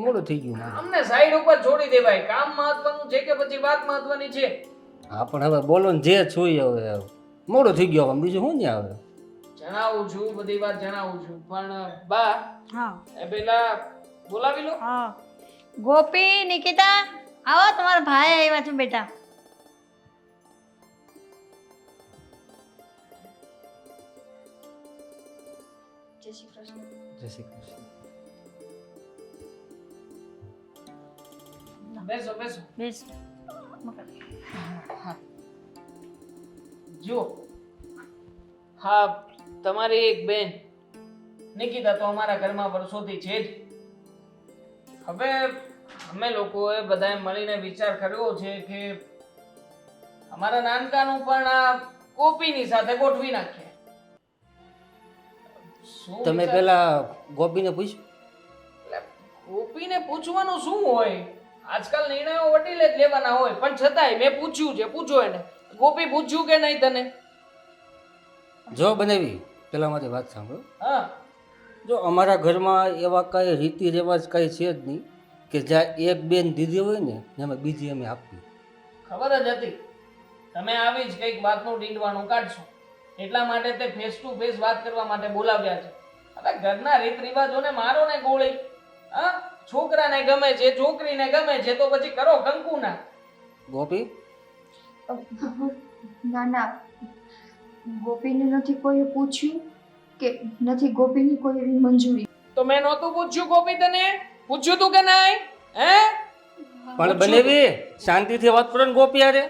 મોડું થઈ ગયું મારે. અમને સાઈડ ઉપર છોડી દેવાય. કામ મહત્વનું છે કે પછી વાત મહત્વની છે? હા પણ હવે બોલો ને, જે છું હવે મોડું થઈ ગયો. બીજું શું ને હવે જણાવું છું, બધી વાત જણાવું છું, પણ બા હા એ પેલા બોલાવી લો. હા. ગોપી, નિકિતા, આવો, તમારા ભાઈ આવ્યા છે બેટા. જય શ્રી કૃષ્ણ. જય શ્રી કૃષ્ણ. બેસો બેસો. બેસો. જો હા, તમારી એક બેન નિકિતા તો અમારા ઘરમાં વર્ષોથી છે જ. હવે અમે લોકોએ બધાએ મળીને વિચાર કર્યો છે કે અમારા નાનકાનું પણ આ ગોપીની સાથે ગોઠવી નાખીએ. શું તમે વિચાર- પેલા ગોપીને પૂછ્યું? એટલે ગોપીને પૂછવાનું શું હોય? આજકાલ નિર્ણયો વડીલે જ લેવાના હોય, પણ છતાંય મેં પૂછ્યું છે. પૂછો એને. ગોપી પૂછ્યું કે નહીં તને? જો બનાવી પેલા મારી વાત સાંભળો. હા જો અમારા ઘરમાં એવા કાંઈ રીતિ રિવાજ કાંઈ છે જ નહીં. કે જ્યાં એક બેન દીધી હોય ને એમાં બીજી અમે આપવી. ખબર જ હતી તમે આવી જ કંઈક વાતનું ડીંડવાનું કાઢશો, એટલા માટે તે ફેસ ટુ ફેસ વાત કરવા માટે બોલાવ્યા છે. હવે ઘરના રીત રિવાજોને મારો ને ગોળી. હા, છોકરાને ગમે છે, છોકરીને ગમે છે, તો પછી કરો કંકુના. ગોપી, ના ના, ગોપીને નથી કોઈએ પૂછ્યું કે નથી ગોપીની કોઈ એવી મંજૂરી. તો મેં નહોતું પૂછ્યું ગોપી, તને પૂછ્યું તું કે નહીં? હે પણ બનેવી શાંતિથી વાત કરો ને ગોપી યારે.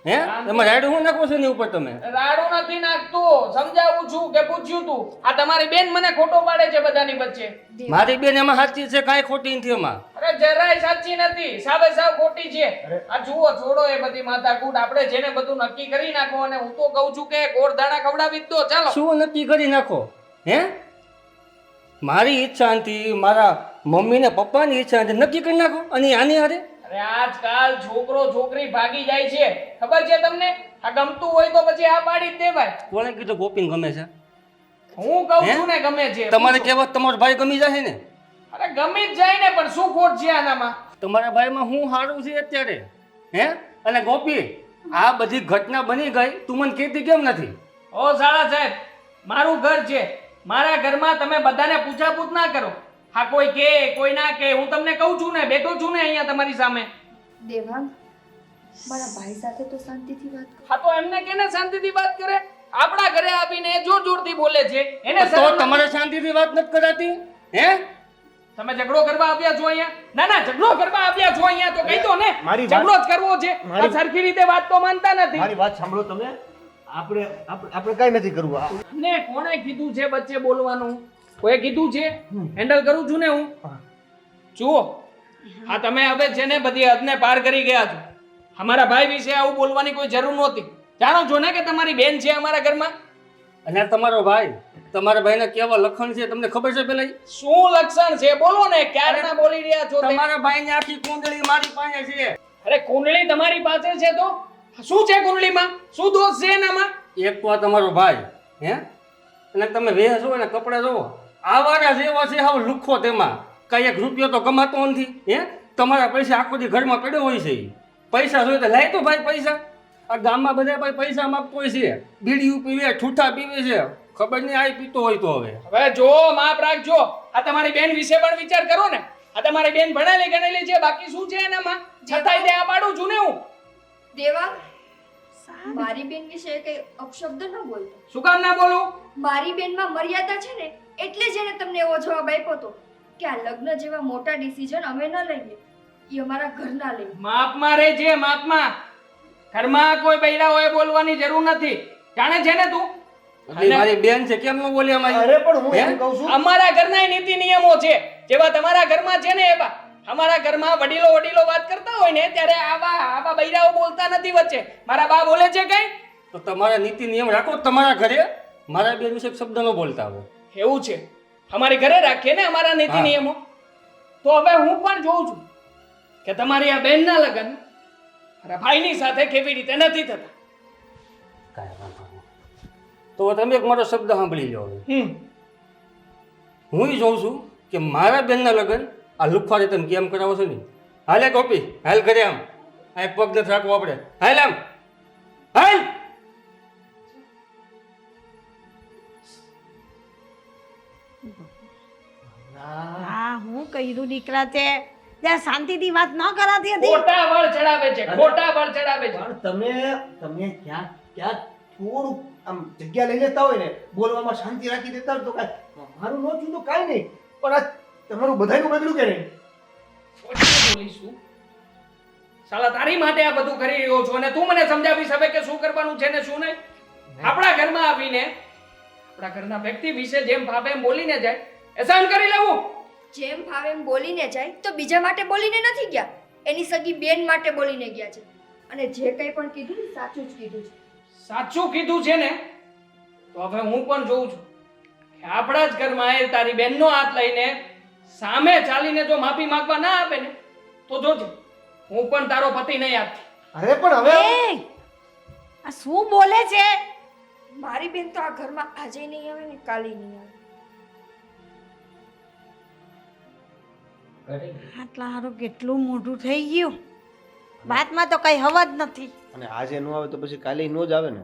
હે એમાં રાડું હું નાખો છો એની ઉપર તમે? રાડું નથી નાખતું, સમજાવું છું કે પૂછ્યું તું. આ તમારી બેન મને ખોટો પાડે છે બધાની વચ્ચે. મારી બેન એમાં સાચી છે, કાંઈ ખોટી નથી એમાં. અરે જરાય સાચી નથી, સાવે સાવ ખોટી છે. આ જુઓ, છોડો એ બધી માથાકૂટ, આપણે જેને બધું નક્કી કરી નાખો. અને હું તો કહું છું કે ગોળ દાણા ખવડાવી જ દો. ચાલો. શું નક્કી કરી નાખો? હે મારી ઈચ્છા નથી, મારા મમ્મી ને પપ્પાની ઈચ્છા નથી, નક્કી કરી નાખો. અને આની હારે અરે આજકાલ છોકરો છોકરી ભાગી જાય છે, ખબર છે તમને? આ ગમતું હોય તો પછી આ પાડી જ દેવાય. કોણે કીધું ગોપીને ગમે છે? હું કહું છું ને ગમે છે. તમારે કહેવત તમારો ભાઈ ગમી જાય ને? અરે ગમી જ જાય ને, પણ શું ખોટ છે આનામાં? તમારા ભાઈમાં હું સારું છે અત્યારે? હે અને ગોપી, આ બધી ઘટના બની ગઈ, તું મને કહેતી કેમ નથી? ઓ સાળા સાહેબ, મારું ઘર છે, મારા ઘરમાં તમે બધાને પૂછાપૂછ ના કરો. હા, કોઈ કે કોઈ ના કે, હું તમને કહું છું ને, બેઠો છું ને અહીંયા તમારી સામે. દેવાંગ, મારા ભાઈ સાથે તો શાંતિથી વાત કર. હા, તો એમને કેને શાંતિથી વાત કરે? આપણા ઘરે આવીને જોર જોરથી બોલે છે, એને તો શરમ તમારે શાંતિથી વાત નથી કરાતી? હે તમે ઝઘડો કરવા આવ્યા છો અહીંયા? ના ના, ઝઘડો કરવા આવ્યા છો અહીંયા તો કહી દો ને. મારી વાત- ઝઘડો જ કરવો છે. આ સરખી રીતે વાત તો માનતા નથી. મારી વાત સાંભળો તમે. આપણે કાંઈ નથી કરવું. ને કોણે કીધું છે વચ્ચે બોલવાનું? કોઈ કીધું છે? હેન્ડલ કરું છું ને હું. જુઓ, હા તમે હવે છે ને બધી હદને પાર કરી ગયા છો. અમારા ભાઈ વિશે આવું બોલવાની કોઈ જરૂર નહોતી. જાણો છો ને કે તમારી બેન છે અમારા ઘરમાં. અને આ તમારો ભાઈ, તમારા ભાઈના કેવા લક્ષણ છે તમને ખબર છે પેલા? શું લક્ષણ છે બોલો ને, ક્યારના બોલી રહ્યા છો તે? તમારા ભાઈની આખી કુંડળી મારી પાસે છે. અરે કુંડળી તમારી પાસે છે તો શું છે કુંડળીમાં? શું દોષ છે એનામાં? એક તો આ તમારો ભાઈ, હે અને તમે વેહ જો ને કપડા જોવો, આવારા જેવા છે, હાવ લુખ્ખો. તેમાં કઈ એક રૂપિયો તો કમાતો નથી. હે તમારા પૈસા આખો દી ઘરમાં પડ્યો હોય છે. પૈસા જોઈએ તો લાય તો ભાઈ પૈસા. આ ગામમાં બધા ભાઈ પૈસા માંગતો હોય છે, બીડીયું પીવે, ઠૂઠા પીવે છે, ખબર નહીં આ પીતો હોય તો. હવે જો માપ રાખજો. આ તમારી બેન વિશે પણ વિચાર કરો ને. આ તમારી બેન ભણેલી ગણેલી છે, બાકી શું છે એનામાં? છતાંય તે આ પાડું છું ને હું. દેવાંગ, મારી બેન વિશે કઈ અપશબ્દ ન બોલતો. શું કામ ના બોલું? મારી બેનમાં મર્યાદા છે ને, એટલે જ એને તમને એવો જવાબ આપ્યો હતો કે આ લગ્ન જેવા મોટા ડિસિઝન અમે ન લઈએ, એ અમારા ઘરના લઈએ. માપમાં રહેજે, માપમાં. ઘરમાં કોઈ બૈરાઓએ બોલવાની જરૂર નથી, જાણે છે ને તું? એટલે મારી બેન છે, કેમ ન બોલી અમારી? અરે પણ હું એમ કહું છું, અમારા ઘરના નીતિ નિયમો છે, જેવા તમારા ઘરમાં છે ને એવા. અમારા ઘરમાં વડીલો વાત કરતા હોય ને ત્યારે આવા બૈરાઓ બોલતા નથી વચ્ચે. મારા બા બોલે છે કઈ? તો તમારા નીતિ નિયમ રાખો તમારા ઘરે. મારા બેન વિશે એક શબ્દ ન બોલતા હોય. એવું છે? અમારી ઘરે રાખીએ ને અમારા નીતિ હા. નિયમો. તો હવે હું પણ જોઉં છું કે તમારી આ બેનના લગ્ન મારા ભાઈની સાથે કેવી રીતે નથી થતા. કાંઈ વાંધો નહીં. તો તમે એક મારો શબ્દ સાંભળી લો હવે. હું જોઉં છું કે મારા બેનના લગ્ન આ લુખવારે તમે કેમ કરાવો છો ને? હાલે ગોપી, હાલ ઘરે આમ. આ પગ નથી રાખવો આપણે. હાલ આમ, હાલ. હા, હું કર્યું દીકરા તે ત્યાં શાંતિથી વાત ન કરાતી હતી. ખોટા વળ ચડાવે છે, ખોટા વળ ચડાવે છે. પણ તમે ક્યાં થોડું આમ જગ્યા લઈ લેતા હોય ને, બોલવામાં શાંતિ રાખી દેતા હોય તો કાંઈ મારું ન થયું તો કાંઈ નહીં. પણ આ તમારું બધાયનું બગડ્યું કે નહીં? ઓછું બોલીશું. સાલા તારી માટે આ બધું કરી રહ્યો છું અને તું મને સમજાવીશ હવે કે શું કરવાનું છે ને શું નહીં? આપણા ઘરમાં આવીને આપણા ઘરના વ્યક્તિ વિશે જેમ ભાવે એમ બોલીને જાય એ સહન કરી લેવું. જેમ ભાવે એમ બોલીને જાય તો બીજા માટે બોલીને નથી ગયા, એની સગી બેન માટે બોલીને ગયા છે. અને જે કંઈ પણ કીધું ને સાચું જ કીધું છે. સાચું કીધું છે ને? તો હવે હું પણ જોઉં છું કે આપણા જ ઘરમાં એ તારી બેનનો હાથ લઈને સામે ચાલીને જો માફી માંગવા ના આપે ને તો જોજે હું પણ તારો પતિ નહીં આપતી. અરે પણ હવે એ, આ શું બોલે છે? મારી બેન તો આ ઘરમાં આજે નહીં આવે ને કાલે નહીં આવે. આટલા હારું કેટલું મોટું થઈ ગયું, વાતમાં તો કઈ હવા જ નથી. અને આજે ન આવે તો પછી કાલે ન જ આવે ને.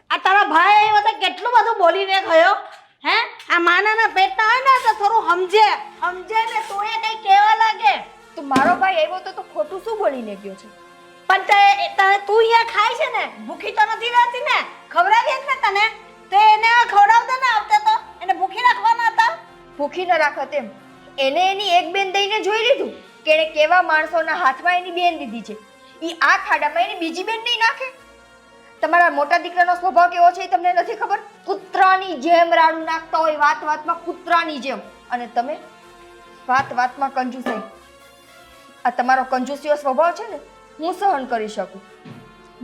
આ તારા ભાઈ આવ્યો તો કેટલું બધું બોલીને ગયો. હે આ માનાના પેટના હોય ને તો થોડું સમજે ને તું એ કઈ કહેવા લાગે. તો મારો ભાઈ આવ્યો તો ખોટું શું બોલીને ગયો છે? પણ તું અહીંયા ખાય છે ને, ભૂખી તો નથી રહેતી ને, ખવડાવીએ જ ને તને. તો એને ખવડાવતા ને આવતા તો એને ભૂખી રાખવાના હતા. ભૂખી ન રાખત એમ. એને એની એક બેન દઈને જોઈ લીધું કે એને કેવા માણસોના હાથમાં એની બેન દીધી છે. ઈ આ ખાડામાં એની બીજી બેન નહીં નાખે. તમારા મોટા દીકરાનો સ્વભાવ કેવો છે એ તમને નથી ખબર? કૂતરાની જેમ રાડું નાખતા હોય, વાત વાતમાં કૂતરાની જેમ. અને તમે વાત વાતમાં કંજૂસાઈ. આ તમારો કંજૂસીઓ સ્વભાવ છે ને હું સહન કરી શકું,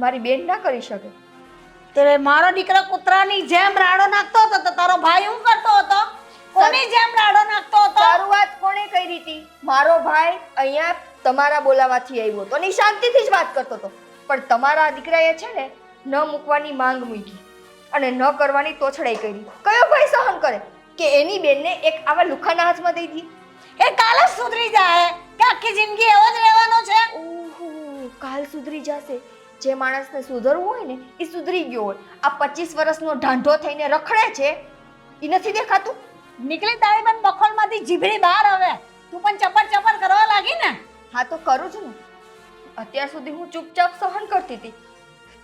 મારી બેન ના કરી શકે. તે મારો દીકરો કૂતરાની જેમ રાડો નાખતો હતો તો તારો ભાઈ શું કરતો હતો? કોની જેમ રાડો નાખતો હતો? શરૂઆત કોણે કરી હતી? મારો ભાઈ અહીંયા તમારા બોલાવાથી આવ્યો હતો અને શાંતિથી જ વાત કરતો હતો. પણ તમારા દીકરાએ છે ને ન મૂકવાની માંગ મૂકી અને ન કરવાની તોછડાઈ કરી. કયો ભાઈ સહન કરે કે એની બેનને એક આવા લુખાના હાથમાં દઈ દી? એ કાલે જ સુધરી જાય કે આખી જિંદગી એવો જ રહેવાનો છે? ઓહો, કાલ સુધરી જશે. જે માણસને સુધરવું હોય ને એ સુધરી ગયો હોય. આ 25 વર્ષનો ઢાંઢો થઈને રખડે છે એ નથી દેખાતું? નીકળી તારી પણ બખોલમાંથી જીભડી બહાર આવે. તું પણ ચપર કરવા લાગી ને. હા તો કરું છું ને. અત્યાર સુધી હું ચૂપચાપ સહન કરતી હતી,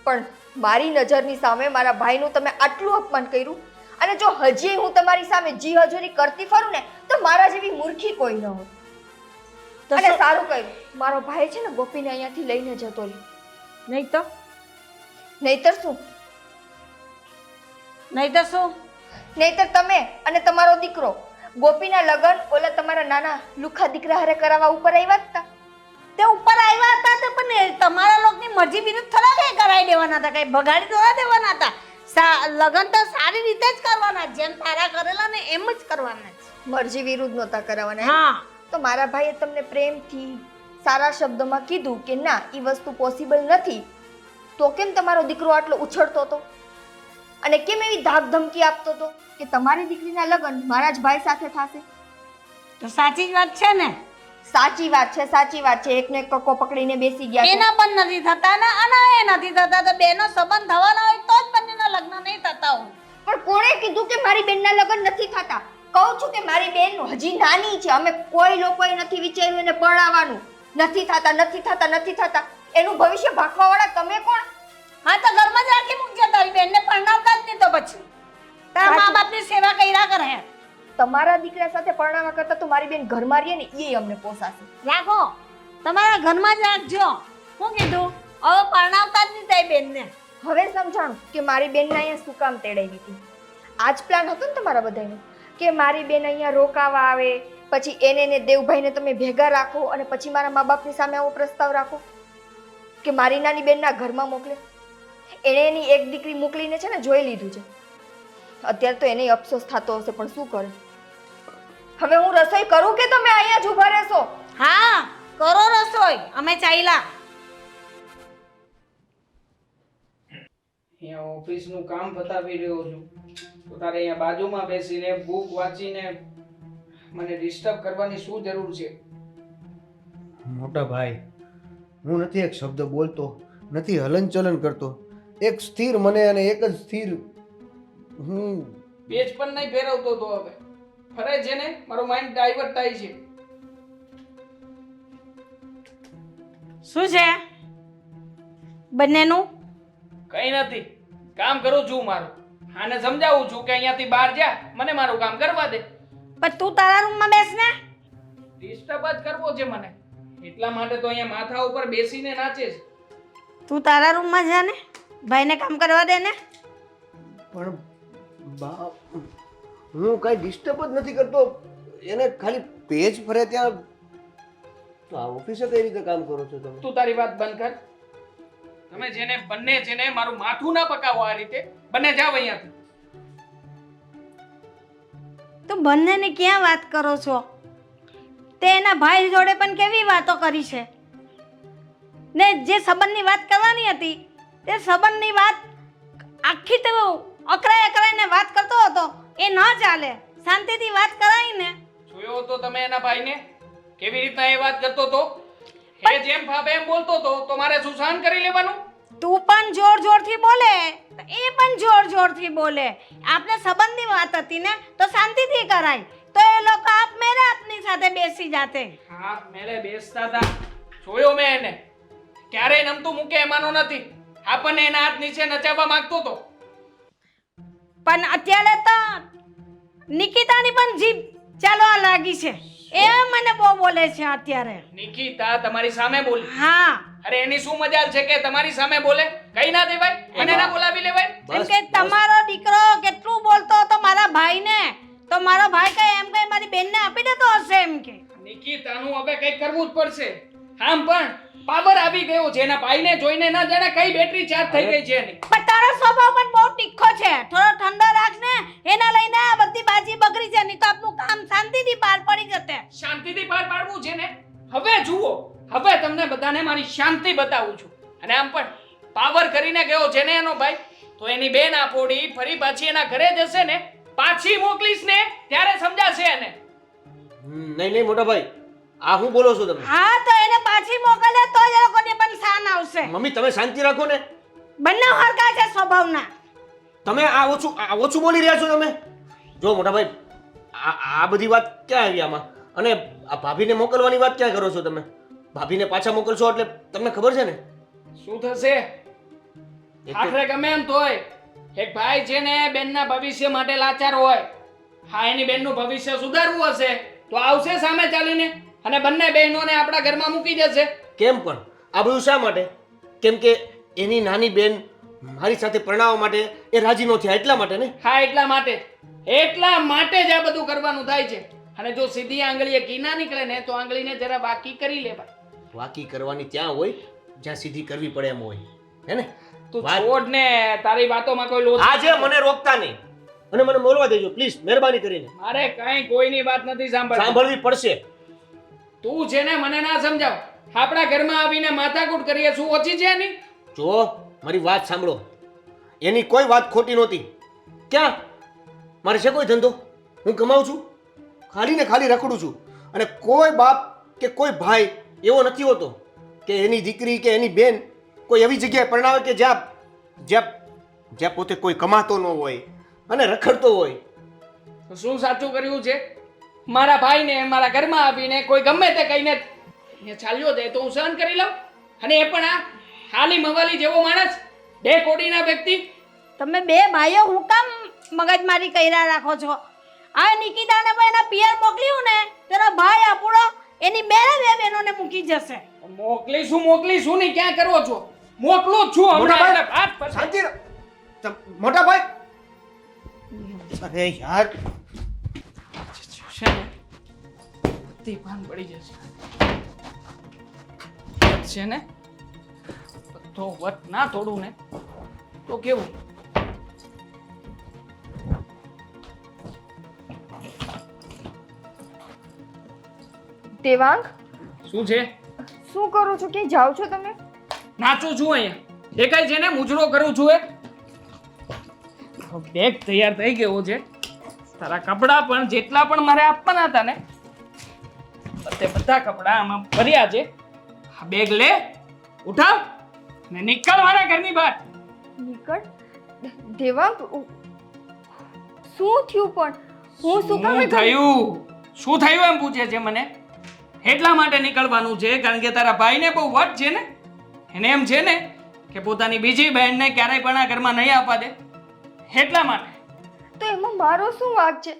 પણ મારી નજરની સામે મારા ભાઈનું તમે આટલું અપમાન કર્યું. અને જો હજી હું તમારી સામે જી હજુરી કરતી ફરું ને તો મારા જેવી મૂર્ખી કોઈ ન હોય. અને સારું કર્યું મારો ભાઈ છે ને ગોપીને અહીંયાથી લઈને જતો રહ્યો. નહીં તો નહીતર શું? નહીતર તમે અને તમારો દીકરો ગોપીના લગન ઓલા તમારા નાના લુખા દીકરા હારે કરાવવા ઉપર આવ્યા હતા. તે ઉપર આવ્યા હતા તે પણ તમારા લોકોની મરજી વિરુદ્ધ થોડા કઈ કરાવી દેવાના હતા, કઈ ભગાડી થોડા દેવાના હતા. લગન તો સારી રીતે જ કરવાના, જેમ તારા કરેલા ને એમ જ કરવાના છે. મરજી વિરુદ્ધ નહોતા કરાવવાના. હા, તો મારા ભાઈએ તમને પ્રેમથી સારા શબ્દોમાં કીધું કે ના એ વસ્તુ પોસિબલ નથી, તો કેમ તમારો દીકરો આટલો ઉછળતો હતો અને કેમ એવી ધાક ધમકી આપતો હતો કે તમારી દીકરીના લગ્ન મારા જ ભાઈ સાથે થશે? તો સાચી જ વાત છે ને. સાચી વાત છે. એકને એક કક્કો પકડીને બેસી ગયા છો. એના પણ નથી થતા ને આના એ નથી થતા. તો બેનો સંબંધ થવાના હોય તો જ બંનેના લગ્ન નહીં થતા હોય. પણ કોણે કીધું કે મારી બેનના લગ્ન નથી થતા? કહું છું કે મારી બેન હજી નાની છે. અમે કોઈ લોકોએ નથી વિચાર્યું એને પરણાવવાનું. નથી થતા. એનું ભવિષ્ય ભાગવાવાળા તમે કોણ? હા તો ઘરમાં જ રાખી મૂકજે તારી બેનને, પરણાવતા જ નહીં તો પછી તારા મા બાપની સેવા કર્યા કરે. તમારા દીકરા સાથે પરણાવા કરતા તો મારી બેન ઘરમાં રહીએ ને એ અમને પોસાશે. રાખો, તમારા ઘરમાં જ રાખજો. હું કીધું હવે પરણાવતા જ નહીં તારી બેનને. હવે સમજાણું કે મારી બેનને અહીંયા શું કામ તેડાવી હતી. આજ પ્લાન હતો ને તમારા બધાનો કે મારી બેન અહીંયા રોકાવા આવે, પછી એને ને દેવભાઈને તમે ભેગા રાખો અને પછી મારા મા બાપની સામે આવો પ્રસ્તાવ રાખો કે મારી નાની બેનના ઘરમાં મોકલે. એણે એની એક દીકરી મોકલીને છે ને જોઈ લીધું છે. અત્યારે તો એને અફસોસ થતો હશે, પણ શું કરે? હવે હું રસોઈ કરું કે તમે અહીંયા જ ઊભા રહેશો? હા, કરો રસોઈ, અમે ચાલ્યા. અહીંયા ઓફિસનું કામ પતાવી રહ્યો છું તો તારે અહીંયા બાજુમાં બેસીને બુક વાંચીને મને ડિસ્ટર્બ કરવાની શું જરૂર છે? મોટા ભાઈ, હું નથી એક શબ્દ બોલતો, નથી હલનચલન કરતો. એક સ્થિર મને અને એક જ સ્થિર હું પેજ પણ નહીં ફેરવતો તો હવે ફરે છે ને, મારો માઇન્ડ ડાયવર્ટ થાય છે. શું છે બંનેનું? કઈ નથી, કામ કરું છું મારું. આને સમજાવું છું કે અહીંયાથી બહાર જા, મને મારું કામ કરવા દે. પણ તું તારા રૂમમાં બેસ ને. ડિસ્ટર્બ જ કરવો છે મને, એટલા માટે તો અહીંયા માથા ઉપર બેસીને નાચે છે. તું તારા રૂમમાં જા ને, ભાઈને કામ કરવા દે ને. પણ બા, હું કઈ ડિસ્ટર્બ જ નથી કરતો. એને ખાલી પેજ ફરે ત્યાં તો આ ઓફિસે કઈ રીતે કામ કરો છો તમે? તું તારી વાત બંધ કર. તમે બંને જેને મારું માથું ના પકાવો આ રીતે. બંને જાવ અહીંયાથી. તો બંનેને ક્યાં વાત કરો છો? તે એના ભાઈ જોડે પણ કેવી વાતો કરી છે ને. જે સંબંધની વાત કરવાની હતી તે સંબંધની વાત આખી તો અકરાઈને વાત કરતો હતો એ ન ચાલે. શાંતિથી વાત કરાય ને. જોયો તો તમે એના ભાઈને કેવી રીતના એ વાત કરતો તો? એ જેમ ભાવે એમ બોલતો તો મારે શું સહન કરી લેવાનું? તું પણ જોર જોરથી બોલે તો એ પણ જોર જોરથી બોલે. આપણે સંબંધની વાત હતી ને તો શાંતિથી કરાય તો એ લોકો આપમેળે આપની સાથે બેસી જાતે. હા મેલે બેસતા હતા, જોયો મેં એને. ક્યારેય નમતું મૂકે એમાંનો નથી. આપણને એના હાથ નીચે નચાવવા માંગતો હતો. પણ અત્યારે તો નિકિતાની પણ જીભ ચાલવા લાગી છે. એ મને બહુ બોલે છે અત્યારે. નિકિતા તમારી સામે બોલી? હા. અરે એની શું મજાલ છે કે તમારી સામે બોલે? કઈ ના દેવાય? મને ના બોલાવી લેવાય? કેમ કે તમારો દીકરો કેટલું બોલતો હતો મારા ભાઈને, તો મારો ભાઈ કઈ એમ કઈ મારી બેનને આપી દેતો હશે એમ કે. નિકિતાનું હવે કંઈક કરવું જ પડશે. આમ પણ પાવર આવી ગયો છે. એના ભાઈને જોઈને ના જાણે કઈ બેટરી ચાર્જ થઈ ગઈ છે એની. પણ તારો સ્વભાવ પણ બહુ તીખો છે. થોડો ઠંડો રાખ ને. એના લઈને આ બધી બાજી બગડી છે. નહીં તો આપનું કામ શાંતિથી પાર પડી જતે. શાંતિથી પાર પાડવું છે ને? હવે જુઓ, હવે તમને બધાને મારી શાંતિ બતાવું છું. અને આમ પણ પાવર કરીને ગયો છે ને એનો ભાઈ, તો એની બેન આપોડી ફરી પાછી એના ઘરે જશે ને, પાછી મોકલીશ ને ત્યારે સમજાશે એને. નહીં મોટા ભાઈ, આ હું બોલો છો તમે? હા તો એને પાછી મોકલે તો જ એ લોકોને પણ શાન આવશે. મમ્મી તમે શાંતિ રાખો ને. બંને હરખા છે સ્વભાવના. તમે આ ઓછું બોલી રહ્યા છો તમે. જો મોટા ભાઈ, આ બધી વાત ક્યાં આવી આમાં? અને આ ભાભીને મોકલવાની વાત ક્યાં કરો છો તમે? ભાભીને પાછા મોકલશો એટલે તમને ખબર છે ને શું થશે? આખરે ગમે એમ તોય એક ભાઈ છે ને બેનના ભવિષ્ય માટે લાચાર હોય. હા એની બેનનું ભવિષ્ય સુધારવું હશે તો આવશે સામે ચાલીને અને બંને બહેનોને આપણા ઘરમાં મૂકી જશે. કેમ પણ આ બધું શા માટે? કેમ કે એની નાની બેન મારી સાથે પરણાવવા માટે એ રાજી ન થયા એટલા માટે ને? હા એટલા માટે જ આ બધું કરવાનું થાય છે. અને જો સીધી આંગળીએ ઘી ના નીકળે ને તો આંગળીને જરા વાકી કરી લેવાય. વાકી કરવાની ત્યાં હોય જ્યાં સીધી કરવી પડે એમ હોય, હે ને? તું છોડ ને, તારી વાતોમાં કોઈ લોટ આજે મને રોકતા નહીં અને મને બોલવા દેજો પ્લીઝ, મહેરબાની કરીને. મારે કઈ કોઈની વાત નથી સાંભળવી પડશે. તું છે ને મને ના સમજાવ. આપણા ઘરમાં આવીને માથાકૂટ કરીએ શું ઓછી છે એની? જો મારી વાત સાંભળો, એની કોઈ વાત ખોટી નહોતી. ક્યાં મારે છે કોઈ ધંધો? હું કમાઉં છું, ખાલી ને ખાલી રખડું છું. અને કોઈ બાપ કે કોઈ ભાઈ એવો નથી હોતો કે એની દીકરી કે એની બેન કોઈ એવી જગ્યાએ પરણાવે કે જ્યાં પોતે કોઈ કમાતો ન હોય અને રખડતો હોય. તો શું સાચું કર્યું છે? મારા ભાઈને મારા ઘરમાં આવીને કોઈ ગમે તે કહીને ચાલ્યો જાય તો હું સહન કરી લઉં? અને એ પણ આ હાલી મવાલી જેવો માણસ, બે કોડીના વ્યક્તિ. તમે બે ભાઈઓ હું કામ મગજમારી કર્યા રાખો છો? આ નિકિતાને પણ એના પિયર મોકલ્યું ને તેનો ભાઈ આપણો એની બે બહેનોને મૂકી જશે. મોકલીશું નહીં, ક્યાં કરો છો? મોકલું જ છું હમણાં. શાંતિ રાખ. મોટા ભાઈ, અરે યાર છે ને બધી ભાન પડી જશે છે ને. તો વટ ના તોડું ને તો કેવું? દેવાંગ, શું છે? શું કરો છો? કે જાઓ છો તમે? નાચું છું અહીંયા. એ કઈ છે ને મુજરો કરું છું. બેગ તૈયાર થઈ ગયો છે. તારા કપડાં પણ જેટલા પણ મારે આપવાના હતા ને બધા કપડાં આમાં ભર્યા છે. આ બેગ લે, ઉઠાવ ને નીકળ મારા ઘરની બહાર. નીકળ. દેવાંગ, શું થયું? પણ હું શું કામ શું થયું એમ પૂછે છે મને? એટલા માટે નીકળવાનું છે કારણ કે તારા ભાઈને બહુ વટ છે ને. એને એમ છે ને કે પોતાની બીજી બહેનને ક્યારેય પણ આ ઘરમાં નહીં આપવા દે, એટલા માટે. તો એમાં મારો શું વાંક છે?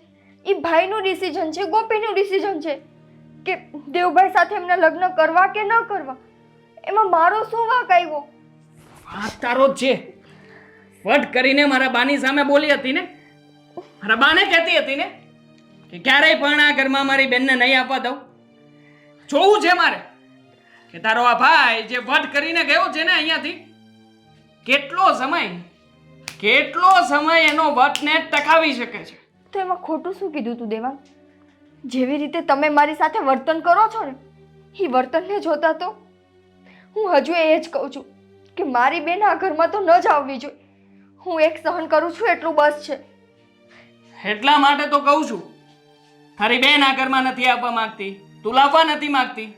એ ભાઈનું ડિસિઝન છે, ગોપીનું ડિસિઝન છે કે દેવભાઈ સાથે એમના લગ્ન કરવા કે ન કરવા. એમાં મારો શું વાંક આવ્યો? વાત તારો જ છે. વટ કરીને મારા બાની સામે બોલી હતી ને, મારા બાને કહેતી હતી ને કે ક્યારેય પણ આ ઘરમાં મારી બેનને નહીં આપવા દઉં. જોવું છે મારે કે તારો આ ભાઈ જે વટ કરીને ગયો છે ને અહીંયાથી, કેટલો સમય એનો વટને ટકાવી શકે છે. તો એમાં ખોટું શું કીધું તું દેવાંગ? જેવી રીતે તમે મારી સાથે વર્તન કરો છો ને, એ વર્તનને જોતા તો હું હજુ એ જ કહું છું કે મારી બેન આ ઘરમાં તો ન જ આવવી જોઈએ. હું એક સહન કરું છું એટલું બસ છે. એટલા માટે તો કહું છું, તારી બેન આ ઘરમાં નથી આવવા માંગતી, તું લાવવા નથી માંગતી,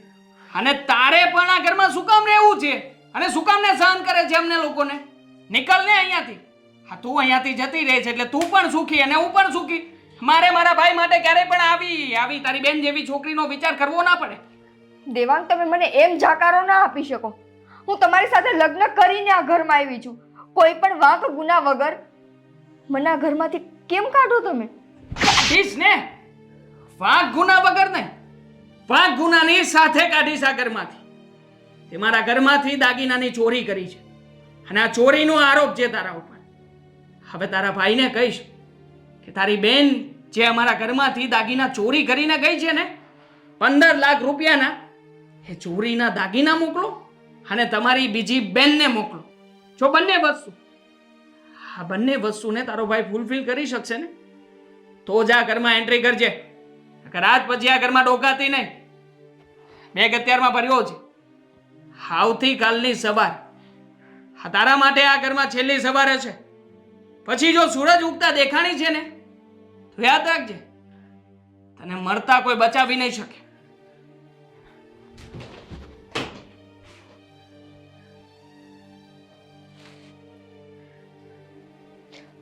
અને તારે પણ આ ઘરમાં શું કામ રહેવું છે અને શું કામ ને સહન કરે છે અમને લોકોને? નીકળ ને અહીંયાથી. હા, તું અહીંયાથી જતી રહે છે એટલે તું પણ સુખી અને હું પણ સુખી. મારે મારા ભાઈ માટે ક્યારેય પણ આવી તારી બેન જેવી છોકરીનો વિચાર કરવો ના પડે. દેવાંગ, તમે મને એમ જાકારો ના આપી શકો. હું તમારી સાથે લગ્ન કરીને આ ઘરમાં આવી છું. કોઈ પણ વાંક ગુના વગર મને આ ઘરમાંથી કેમ કાઢો તમે? કાઢીશ ને, વાંક ગુના વગર નહીં, વાંક ગુનાની સાથે કાઢીશ આ ઘરમાંથી. તે મારા ઘરમાંથી દાગીનાની ચોરી કરી છે અને આ ચોરીનો આરોપ છે તારા ઉપર. હવે તારા ભાઈને કહીશ કે તારી બેન જે અમારા ઘરમાંથી દાગીના ચોરી કરીને ગઈ છે ને, 15 લાખ રૂપિયાના, એ ચોરીના દાગીના મોકલો અને તમારી બીજી બેનને મોકલો. જો આ બંને વસ્તુને તારો ભાઈ ફૂલફિલ કરી શકશે ને, તો જ આ ઘરમાં એન્ટ્રી કરજે. રાત પછી આ ઘરમાં ડોકાતી નહીં. બેગ અત્યારમાં ભર્યો છે. આવતીકાલની સવાર આ તારા માટે આ ઘરમાં છેલ્લી સવાર હશે. પછી જો સૂરજ ઉગતા દેખાણી છે ને, તો યાદ રાખજે, તને મળતા કોઈ બચાવી નહીં શકે.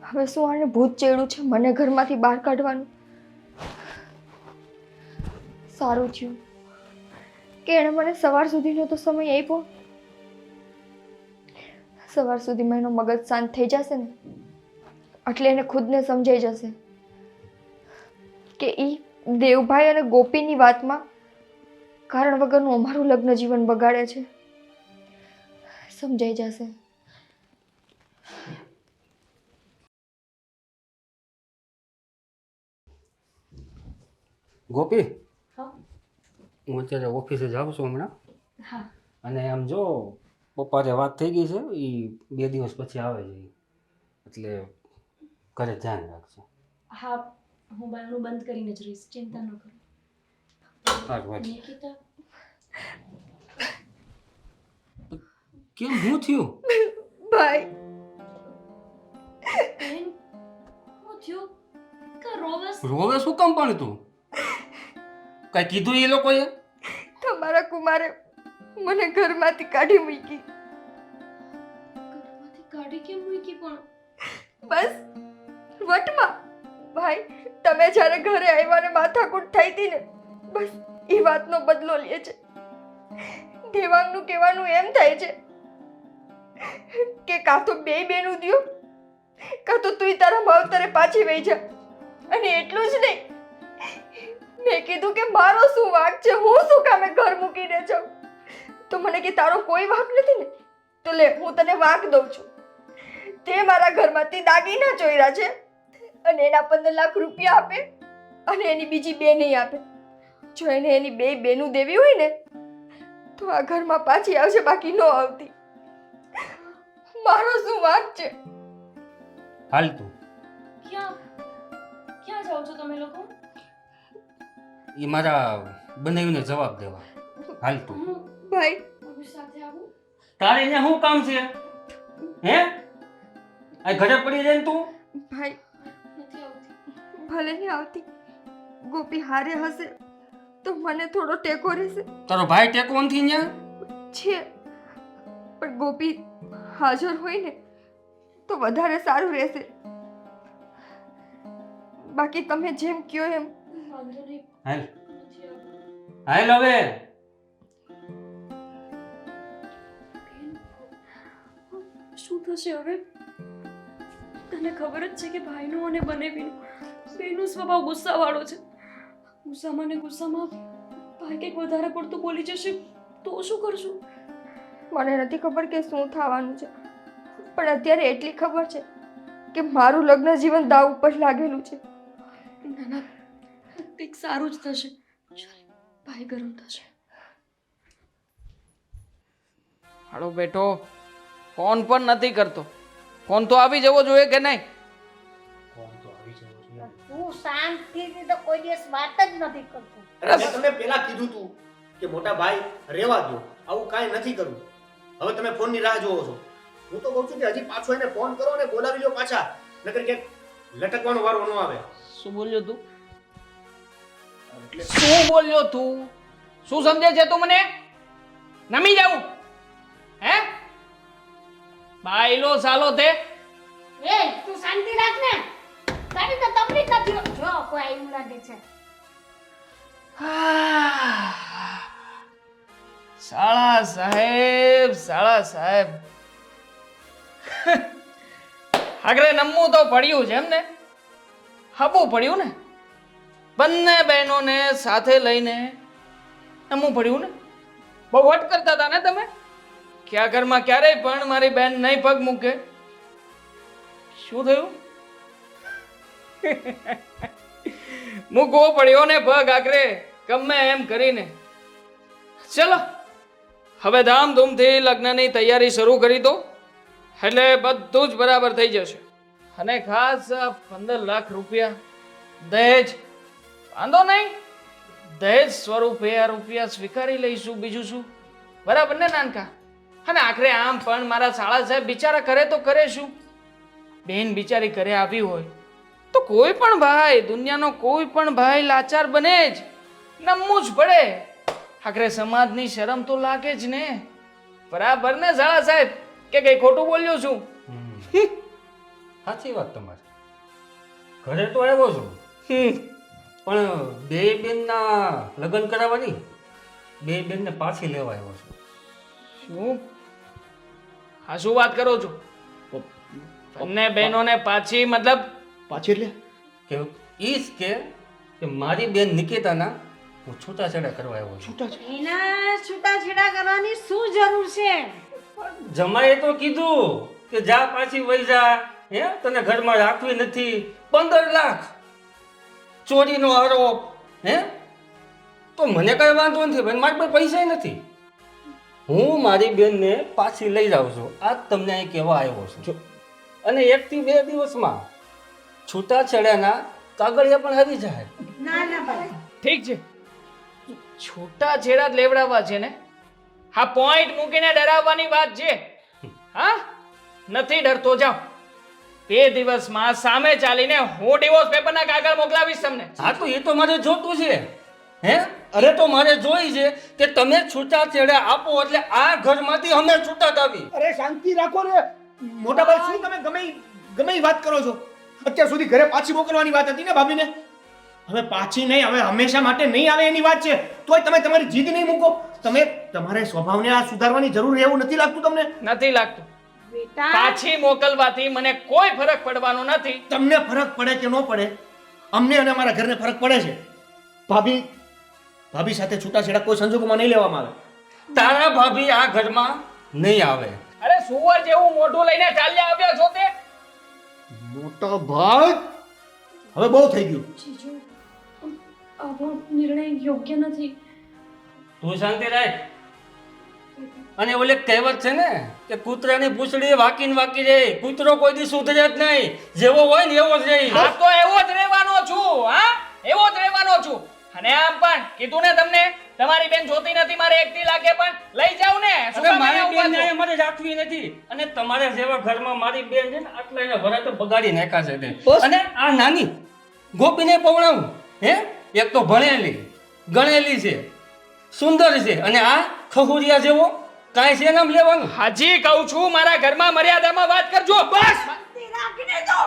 હવે શું આને ભૂત ચડ્યું છે મને ઘરમાંથી બહાર કાઢવાનું? સારું થયું કે એણે મને સવાર સુધીનો તો સમય આપ્યો. સવાર સુધીમાં એનો મગજ શાંત થઈ જશે ને, એટલે એને ખુદને સમજાઈ જશે કે ઈ દેવભાઈ અને ગોપીની વાતમાં કારણ વગરનું અમારું લગ્ન જીવન બગાડે છે. સમજાઈ જશે. ગોપી, હા હું અત્યારે ઓફિસે જાઉં છું હમણાં. હા અને આમ જો પપ્પાને વાત થઈ ગઈ છે, એ 2 દિવસ પછી આવે છે, એટલે ઘરે ધ્યાન રાખજો. હા, હું બારણું બંધ કરીને જ રહીશ, ચિંતા ન કરો. સારું. નિકિતા, કેમ, શું થયું? ભાઈ, બેન, શું થયું? કા રોવસ? રોવે શું કામ પણ તું? કઈ કીધું એ લોકોએ? તમારા કુમારે મને ઘરમાંથી કાઢી મૂકી. ઘરમાંથી કાઢી કેમ મૂકી પણ? બસ વટમાં. ભાઈ, તમે જ્યારે ઘરે આવ્યા ને માથાકૂટ થઈ હતી ને, બસ એ વાતનો બદલો લે છે. દેવાંગનું કહેવાનું એમ થાય છે કે કાં તો બે બેનું દ્યો, કાં તો તું તારા માવતરે પાછી વહી જા. અને એટલું જ નહીં, મેં કીધું કે મારો શું વાંક છે, હું શું કામે ઘર મૂકીને જાઉં? તો મને કે તારો કોઈ વાંક નથી ને, તો લે હું તને વાંક દઉં છું. તે મારા ઘરમાંથી દાગીના ચોર્યા છે અને એના 15 લાખ રૂપિયા આપે અને એની બીજી બેન નહીં આપે. જો એને એની 2 બેનું દેવી હોય ને, તો આ ઘરમાં પાછી આવશે, બાકી ન આવતી. મારો શું વાંક છે? હાલ તું, ક્યાં જાઓ છો તમે લોકો? એ મારા બનાવીને જવાબ દેવા. હાલ તું. ભાઈ, મારી સાથે આવું? તારે અહીંયા શું કામ છે? હે, આ ઘરે પડી જાય ને તું? ભાઈ, નથી આવતી. ભલે નહીં આવતી, ગોપી હારે હશે તો મને થોડો ટેકો રહેશે. તારો ભાઈ ટેકો નથી અહીંયા? છે, પણ ગોપી હાજર હોય ને તો વધારે સારું રહેશે. બાકી તમે જેમ કહો એમ. વાંધો નહીં, હાલ નથી આવતું. હાલ હવે. શું થશે હવે? તને ખબર જ છે કે ભાઈનો અને બનેવીનો બેનો સ્વભાવ ગુસ્સાવાળો છે. ગુસ્સામાં ને ગુસ્સામાં ભાઈ કંઈક વધારે પડતું બોલી જશે તો શું કરશું? મને નથી ખબર કે શું થવાનું છે, પણ અત્યારે એટલી ખબર છે કે મારું લગ્ન જીવન દાવ ઉપર લાગેલું છે. ના ના, કંઈક સારું જ થશે. ચાલ, ભાઈ ગરમ થશે. હાલો બેટો, ફોન પણ નથી કરતો. ફોન તો આવી જવો જોઈએ કે નહીં? તું શાંતિથી તો કોઈ દિવસ વાત જ નથી કરતો. મેં તમને પહેલા કીધું તું કે મોટા ભાઈ રહેવા દો, આવું કાંઈ નથી કરવું. હવે તમે ફોનની રાહ જોવો છો. હું તો કહું છું કે હજી પાછો એને ફોન કરો અને બોલાવી લો પાછા, નકર કે લટકવાનો વારો ન આવે. શું બોલ્યો તું? શું બોલ્યો તું? શું સમજે છે તું મને? નમી જાઉં હે? બાયલો સાલો તે એ તું શાંતિ રાખ ને, તારી તો તકલીફ નથી. જો કોઈ આવ્યું લાગે છે. શાળા સાહેબ, શાળા સાહેબ. આગળ નમવું તો પડ્યું છે એમ ને? હબવું પડ્યું ને? બંને બહેનોને સાથે લઈને નમવું પડ્યું ને? બહુ વટ કરતા હતા ને તમે કે આ ઘરમાં ક્યારેય પણ મારી બેન નહીં પગ મૂકે. શું થયું? મૂકવો પડ્યો ને પગ આખરે ગમે એમ કરીને. ચલો હવે ધામધૂમથી લગ્નની તૈયારી શરૂ કરી દો એટલે બધું જ બરાબર થઈ જશે. અને ખાસ 15 લાખ રૂપિયા દહેજ, વાંધો નહીં, દહેજ સ્વરૂપે આ રૂપિયા સ્વીકારી લઈશું. બીજું શું? બરાબર ને નાનકા? અને આખરે આમ પણ મારા શાળા સાહેબ બિચારા કરે તો કરે શું? બેન બિચારી ઘરે આવી હોય તો કોઈ પણ ભાઈ, દુનિયાનો કોઈ પણ ભાઈ લાચાર બને જ, નમવું જ પડે. આખરે સમાજની શરમ તો લાગે જ ને. બરાબર ને શાળા સાહેબ? કે કઈ ખોટું બોલ્યો છું? સાચી વાત તમારી. ઘરે તો આવ્યો છું, પણ બે બેનના લગ્ન કરાવવાની, બે બેનને પાછી લેવા આવ્યો છું. શું? હા, શું વાત કરો છો? બંને બહેનોને પાછી મતલબ? પાછી એટલે કે ઈ જ કે મારી બેન નિકેતાના હું છૂટાછેડા કરવા આવ્યો છું. એના છૂટાછેડા કરવાની શું જરૂર છે? જમાઈએ તો કીધું કે જા પાછી વહી જા, હે તને ઘરમાં રાખવી નથી. 15 લાખ ચોરીનો આરોપ, હે તો મને કઈ વાંધો નથી ભાઈ, મારી પાસે પૈસા નથી. હું મારી બેનને પાછી લઈ જાઉં છું. આજ તમને અહીં કહેવા આવ્યો છું. અને 1 થી 2 દિવસમાં છૂટાછેડાના કાગળિયા પણ આવી જાય. ના ના ભાઈ, ઠીક છે, છૂટાછેડા જ લેવડાવવા છે ને? હા, પોઈન્ટ મૂકીને ડરાવવાની વાત છે. હા, નથી ડરતો. જાઓ, 2 દિવસમાં સામે ચાલીને હું ડિવોર્સ પેપરના કાગળ મોકલાવીશ તમને. હા તો એ તો મારે જોતું છે, હે અરે તો મારે જોઈ છે કે તમે છૂટાછેડા આપો એટલે આ ઘરમાંથી અમે છૂટા થાવી. અરે શાંતિ રાખો ને મોટા ભાઈ. શું તમે ગમે એ વાત કરો છો? અત્યાર સુધી ઘરે પાછી મોકલવાની વાત હતી ને ભાભીને. હવે પાછી નહીં, હવે હંમેશા માટે નહીં આવે એની વાત છે. તોય તમે તમારી જીદ નહીં મૂકો. તમે તમારે સ્વભાવને આ સુધારવાની જરૂર એવું નથી લાગતું તમને? નથી લાગતું. બેટા પાછી મોકલવાથી મને કોઈ ફરક પડવાનો નથી. તમને ફરક પડે કે ન પડે, અમને અને અમારા ઘરને ફરક પડે છે. ભાભી સાથે છૂટાછેડા કોઈ સંજોગોમાં નહીં લેવામાં આવે. તારા ભાભી આ ઘરમાં નહીં આવે. અરે સુવર જેવું મોઢું લઈને ચાલ્યા આવ્યો છો તે? મોટા ભાઈ હવે બહુ થઈ ગયું. જીજુ આવો નિર્ણય યોગ્ય નથી. તું શાંતિ રાખ. અને ઓલે કહેવત છે ને કે કૂતરાની પૂંછડી વાકીને વાકી રહે. કૂતરો કોઈ દી સુધરે જ નહીં, જેવો હોય ને એવો જ રહે. હા, તો એવો જ રહેવાનો છું. હા, એવો જ રહેવાનો છું. અને આમ પણ કીધું ને તમને, તમારી બેન જોતી નથી મારે 1 લાગે પણ લઈ જાવ ને. શું કામ મારી અહીંયા ઊભા બેનને છો? અમારે રાખવી નથી. અને તમારા જેવા ઘરમાં મારી બેન છે ને આટલા એને વરાતો બગાડી નાખ્યા છે તે. બસ. અને આ નાની ગોપીને પવણાવું, હે એક તો ભણેલી ગણેલી છે, સુંદર છે, અને આ ખહુરિયા જેવો કાંઈ છે નામ લેવાનું. હાજી કહું છું, મારા ઘરમાં મર્યાદામાં વાત કરજો. બસ. શાંતિ રાખીને જો.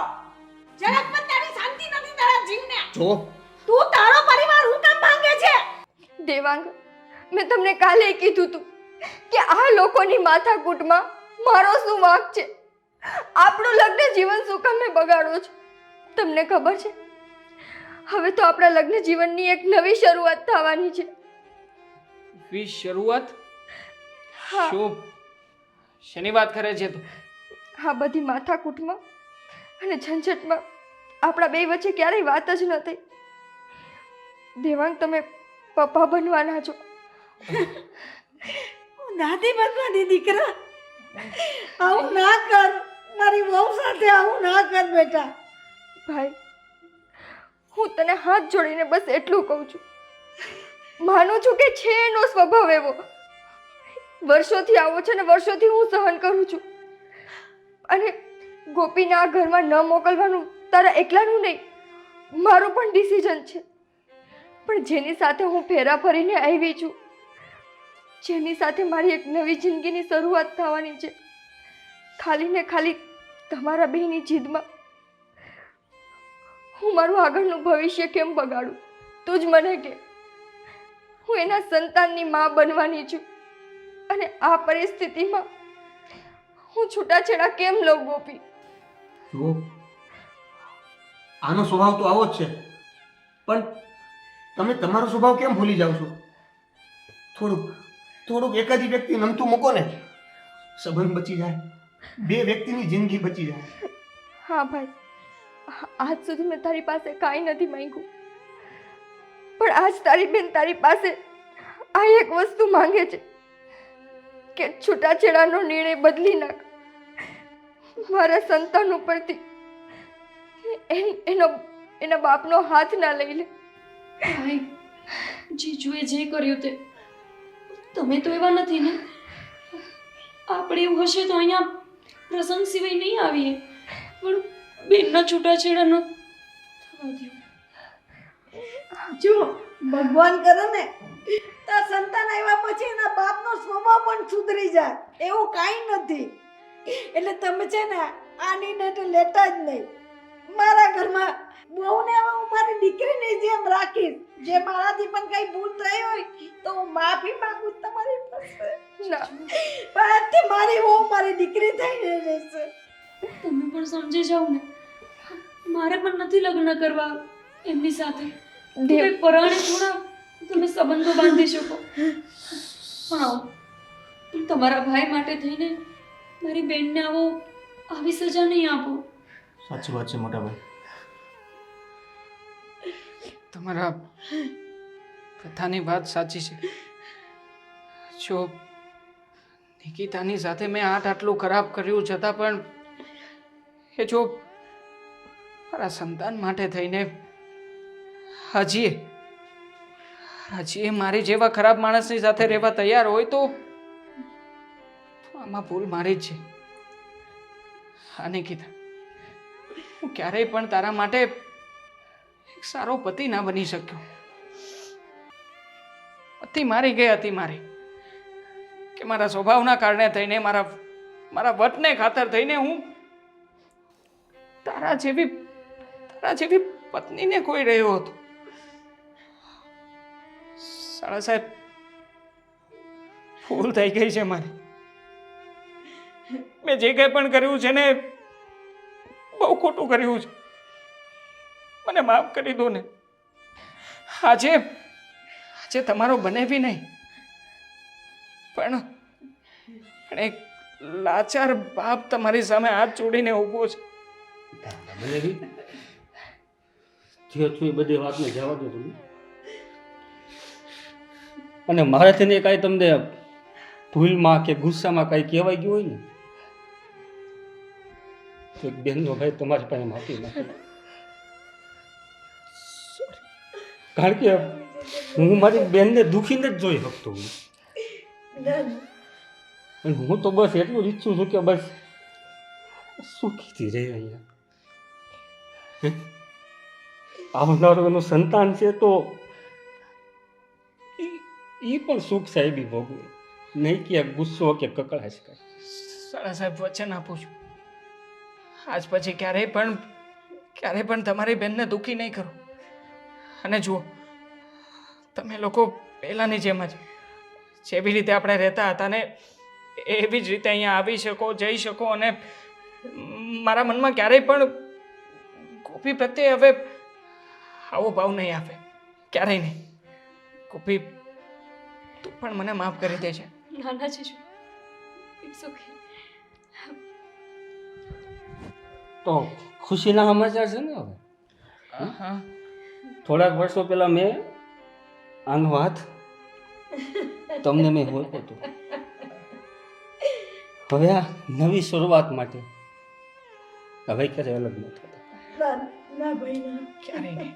જરાક પણ તારી શાંતિ નથી તારા જીવને. જો તું તારો પરિવાર હું કામ ભાંગે છે? દેવાંગ, મેં તમને કાલે કીધું હતું કે આ લોકોની માથાકૂટમાં મારો શું વાંક છે? આપણું લગ્ન જીવન શું કામ મેં બગાડો છો? તમને ખબર છે, હવે તો આપણા લગ્ન જીવનની એક નવી શરૂઆત થવાની છે. શરૂઆત? હા, શું શેની વાત કરે છે તું? આ બધી માથાકૂટમાં અને ઝંઝટમાં આપણા બે વચ્ચે ક્યારેય વાત જ ન થઈ. દેવાંગ, તમે પપ્પા બનવાના છો. દાદી બનવાની દીકરા, આવું ના કર. મારી વહુ સાથે આવું ના કર બેટા. ભાઈ, હું તને હાથ જોડીને બસ એટલું કહું છું, માનું છું કે છે એનો સ્વભાવ એવો, વર્ષોથી આવો છે ને વર્ષોથી હું સહન કરું છું, અને ગોપીને આ ઘરમાં ન મોકલવાનું તારા એકલાનું નહીં, મારું પણ ડિસિઝન છે. પણ જેની સાથે હું ફેરા ફરીને આવી છું, જેની સાથે મારી એક નવી જિંદગીની શરૂઆત થવાની છે, ખાલી ને ખાલી તમારા બેની જીદમાં હું મારું આગળનું ભવિષ્ય કેમ બગાડું? તું જ મને કે. હું એના સંતાનની મા બનવાની છું અને આ પરિસ્થિતિમાં હું છૂટાછેડા કેમ લઉં ગોપી? જુઓ, આનો સ્વભાવ તો આવો જ છે, પણ તમે તમારો સ્વભાવ કેમ ભૂલી જાઓ છો? થોડુંક એકાદી વ્યક્તિ નમતું મૂકો ને, સંબંધ બચી જાય, બે વ્યક્તિની જિંદગી બચી જાય. હા ભાઈ, આજ સુધી મેં તારી પાસે કાંઈ નથી માંગ્યું, પણ આજ તારી બેન તારી પાસે આ એક વસ્તુ માંગે છે કે છૂટાછેડાનો નિર્ણય બદલી નાખ. મારા સંતાન ઉપરથી એના બાપનો હાથ ના લઈ લે. ભાઈ, જીજુએ જે કર્યું તે તમે તો એવા નથી ને. આપણે એવું હશે તો અહીંયા પ્રસંગ સિવાય નહીં આવીએ, પણ બેનના છૂટાછેડા ન થવા દો. જો ભગવાન કરે ને તો સંતાન આવ્યા પછી એના બાપનો સ્વભાવ પણ સુધરી જાય, એવું કાંઈ નથી. એટલે તમે છે ને આ નિર્ણય તો લેતા જ નહીં. મારા ઘરમાં બહુને હવે હું મારી દીકરીની જેમ રાખીશ. જે મારાથી પણ કઈ ભૂલ થઈ હોય તો હું માફી માંગુ તમારી પાસે. ના, પણ આજથી મારી બહુ મારી દીકરી થઈને રહેશે. તમે પણ સમજી જાઓ ને, મારે પણ નથી લગ્ન કરવા એમની સાથે. દેવ, પરાણે થોડા તમે સંબંધો બાંધી શકો, પણ આવો પણ તમારા ભાઈ માટે થઈને મારી બેનને આવી સજા નહીં આપો. સાચી વાત છે મોટા ભાઈ. તમારા બધાની વાત સાચી છે. જો નિકિતાની સાથે મેં આટલું ખરાબ કર્યું છતાં પણ એ જો મારા સંતાન માટે થઈને હજી મારી જેવા ખરાબ માણસની સાથે રહેવા તૈયાર હોય તો આમાં ભૂલ મારી જ છે. હા નિકિતા, હું ક્યારેય પણ તારા માટે એક સારો પતિ ના બની શક્યો. અતિ મારી ગઈ હતી મારી, કે મારા સ્વભાવના કારણે થઈને મારા વટને ખાતર થઈને હું તારા જેવી પત્નીને કોઈ રહ્યો હતો. સાળા સાહેબ, ભૂલ થઈ ગઈ છે મારી. મેં જે કંઈ પણ કર્યું છે ને બહુ ખોટું કર્યું છે. મને માફ કરી દો ને. આજે તમારો બને બી નહીં, પણ એક લાચાર બાપ તમારી સામે હાથ જોડીને ઊભો છે. મને બી જે છું એ બધી વાતને જવા દો તમે. અને મારાથી ને કાંઈ તમને ભૂલમાં કે ગુસ્સામાં કાંઈ કહેવાય ગયું હોય ને તો એક બેનનો ભાઈ તમારી પાસે માફી માંગે. કારણ કે હું મારી બેનને દુઃખી નથી જોઈ શકતો હું. અને હું તો બસ એટલું જ ઈચ્છું છું કે બસ સુખીથી રહે અહીંયા. આવનારું એનું સંતાન છે તો એ પણ સુખ સાહેબી ભોગવે, નહીં કે ગુસ્સો કે કકળાશ કાંઈ. સાળા સાહેબ, વચન આપું છું, આજ પછી ક્યારેય પણ તમારી બેનને દુઃખી નહીં કરો. અને જુઓ, તમે લોકો પહેલાંની જેમ જ જેવી રીતે આપણે રહેતા હતા ને એવી જ રીતે અહીંયા આવી શકો, જઈ શકો. અને મારા મનમાં ક્યારેય પણ ગોપી પ્રત્યે હવે આવો ભાવ નહીં આવે, ક્યારેય નહીં. ગોપી, તું પણ મને માફ કરી દે છે. નાના જીજુ, ઇટ્સ ઓકે. તો ખુશીના સમાચાર છે ને હવે. હા, થોડાક વર્ષો પહેલાં મેં આનો હાથ તમને મેં હોપ્યો હતો. હવે આ નવી શરૂઆત માટે હવે ક્યારે અલગ ન થતા. ના ભાઈ ના. ક્યારેય નહીં.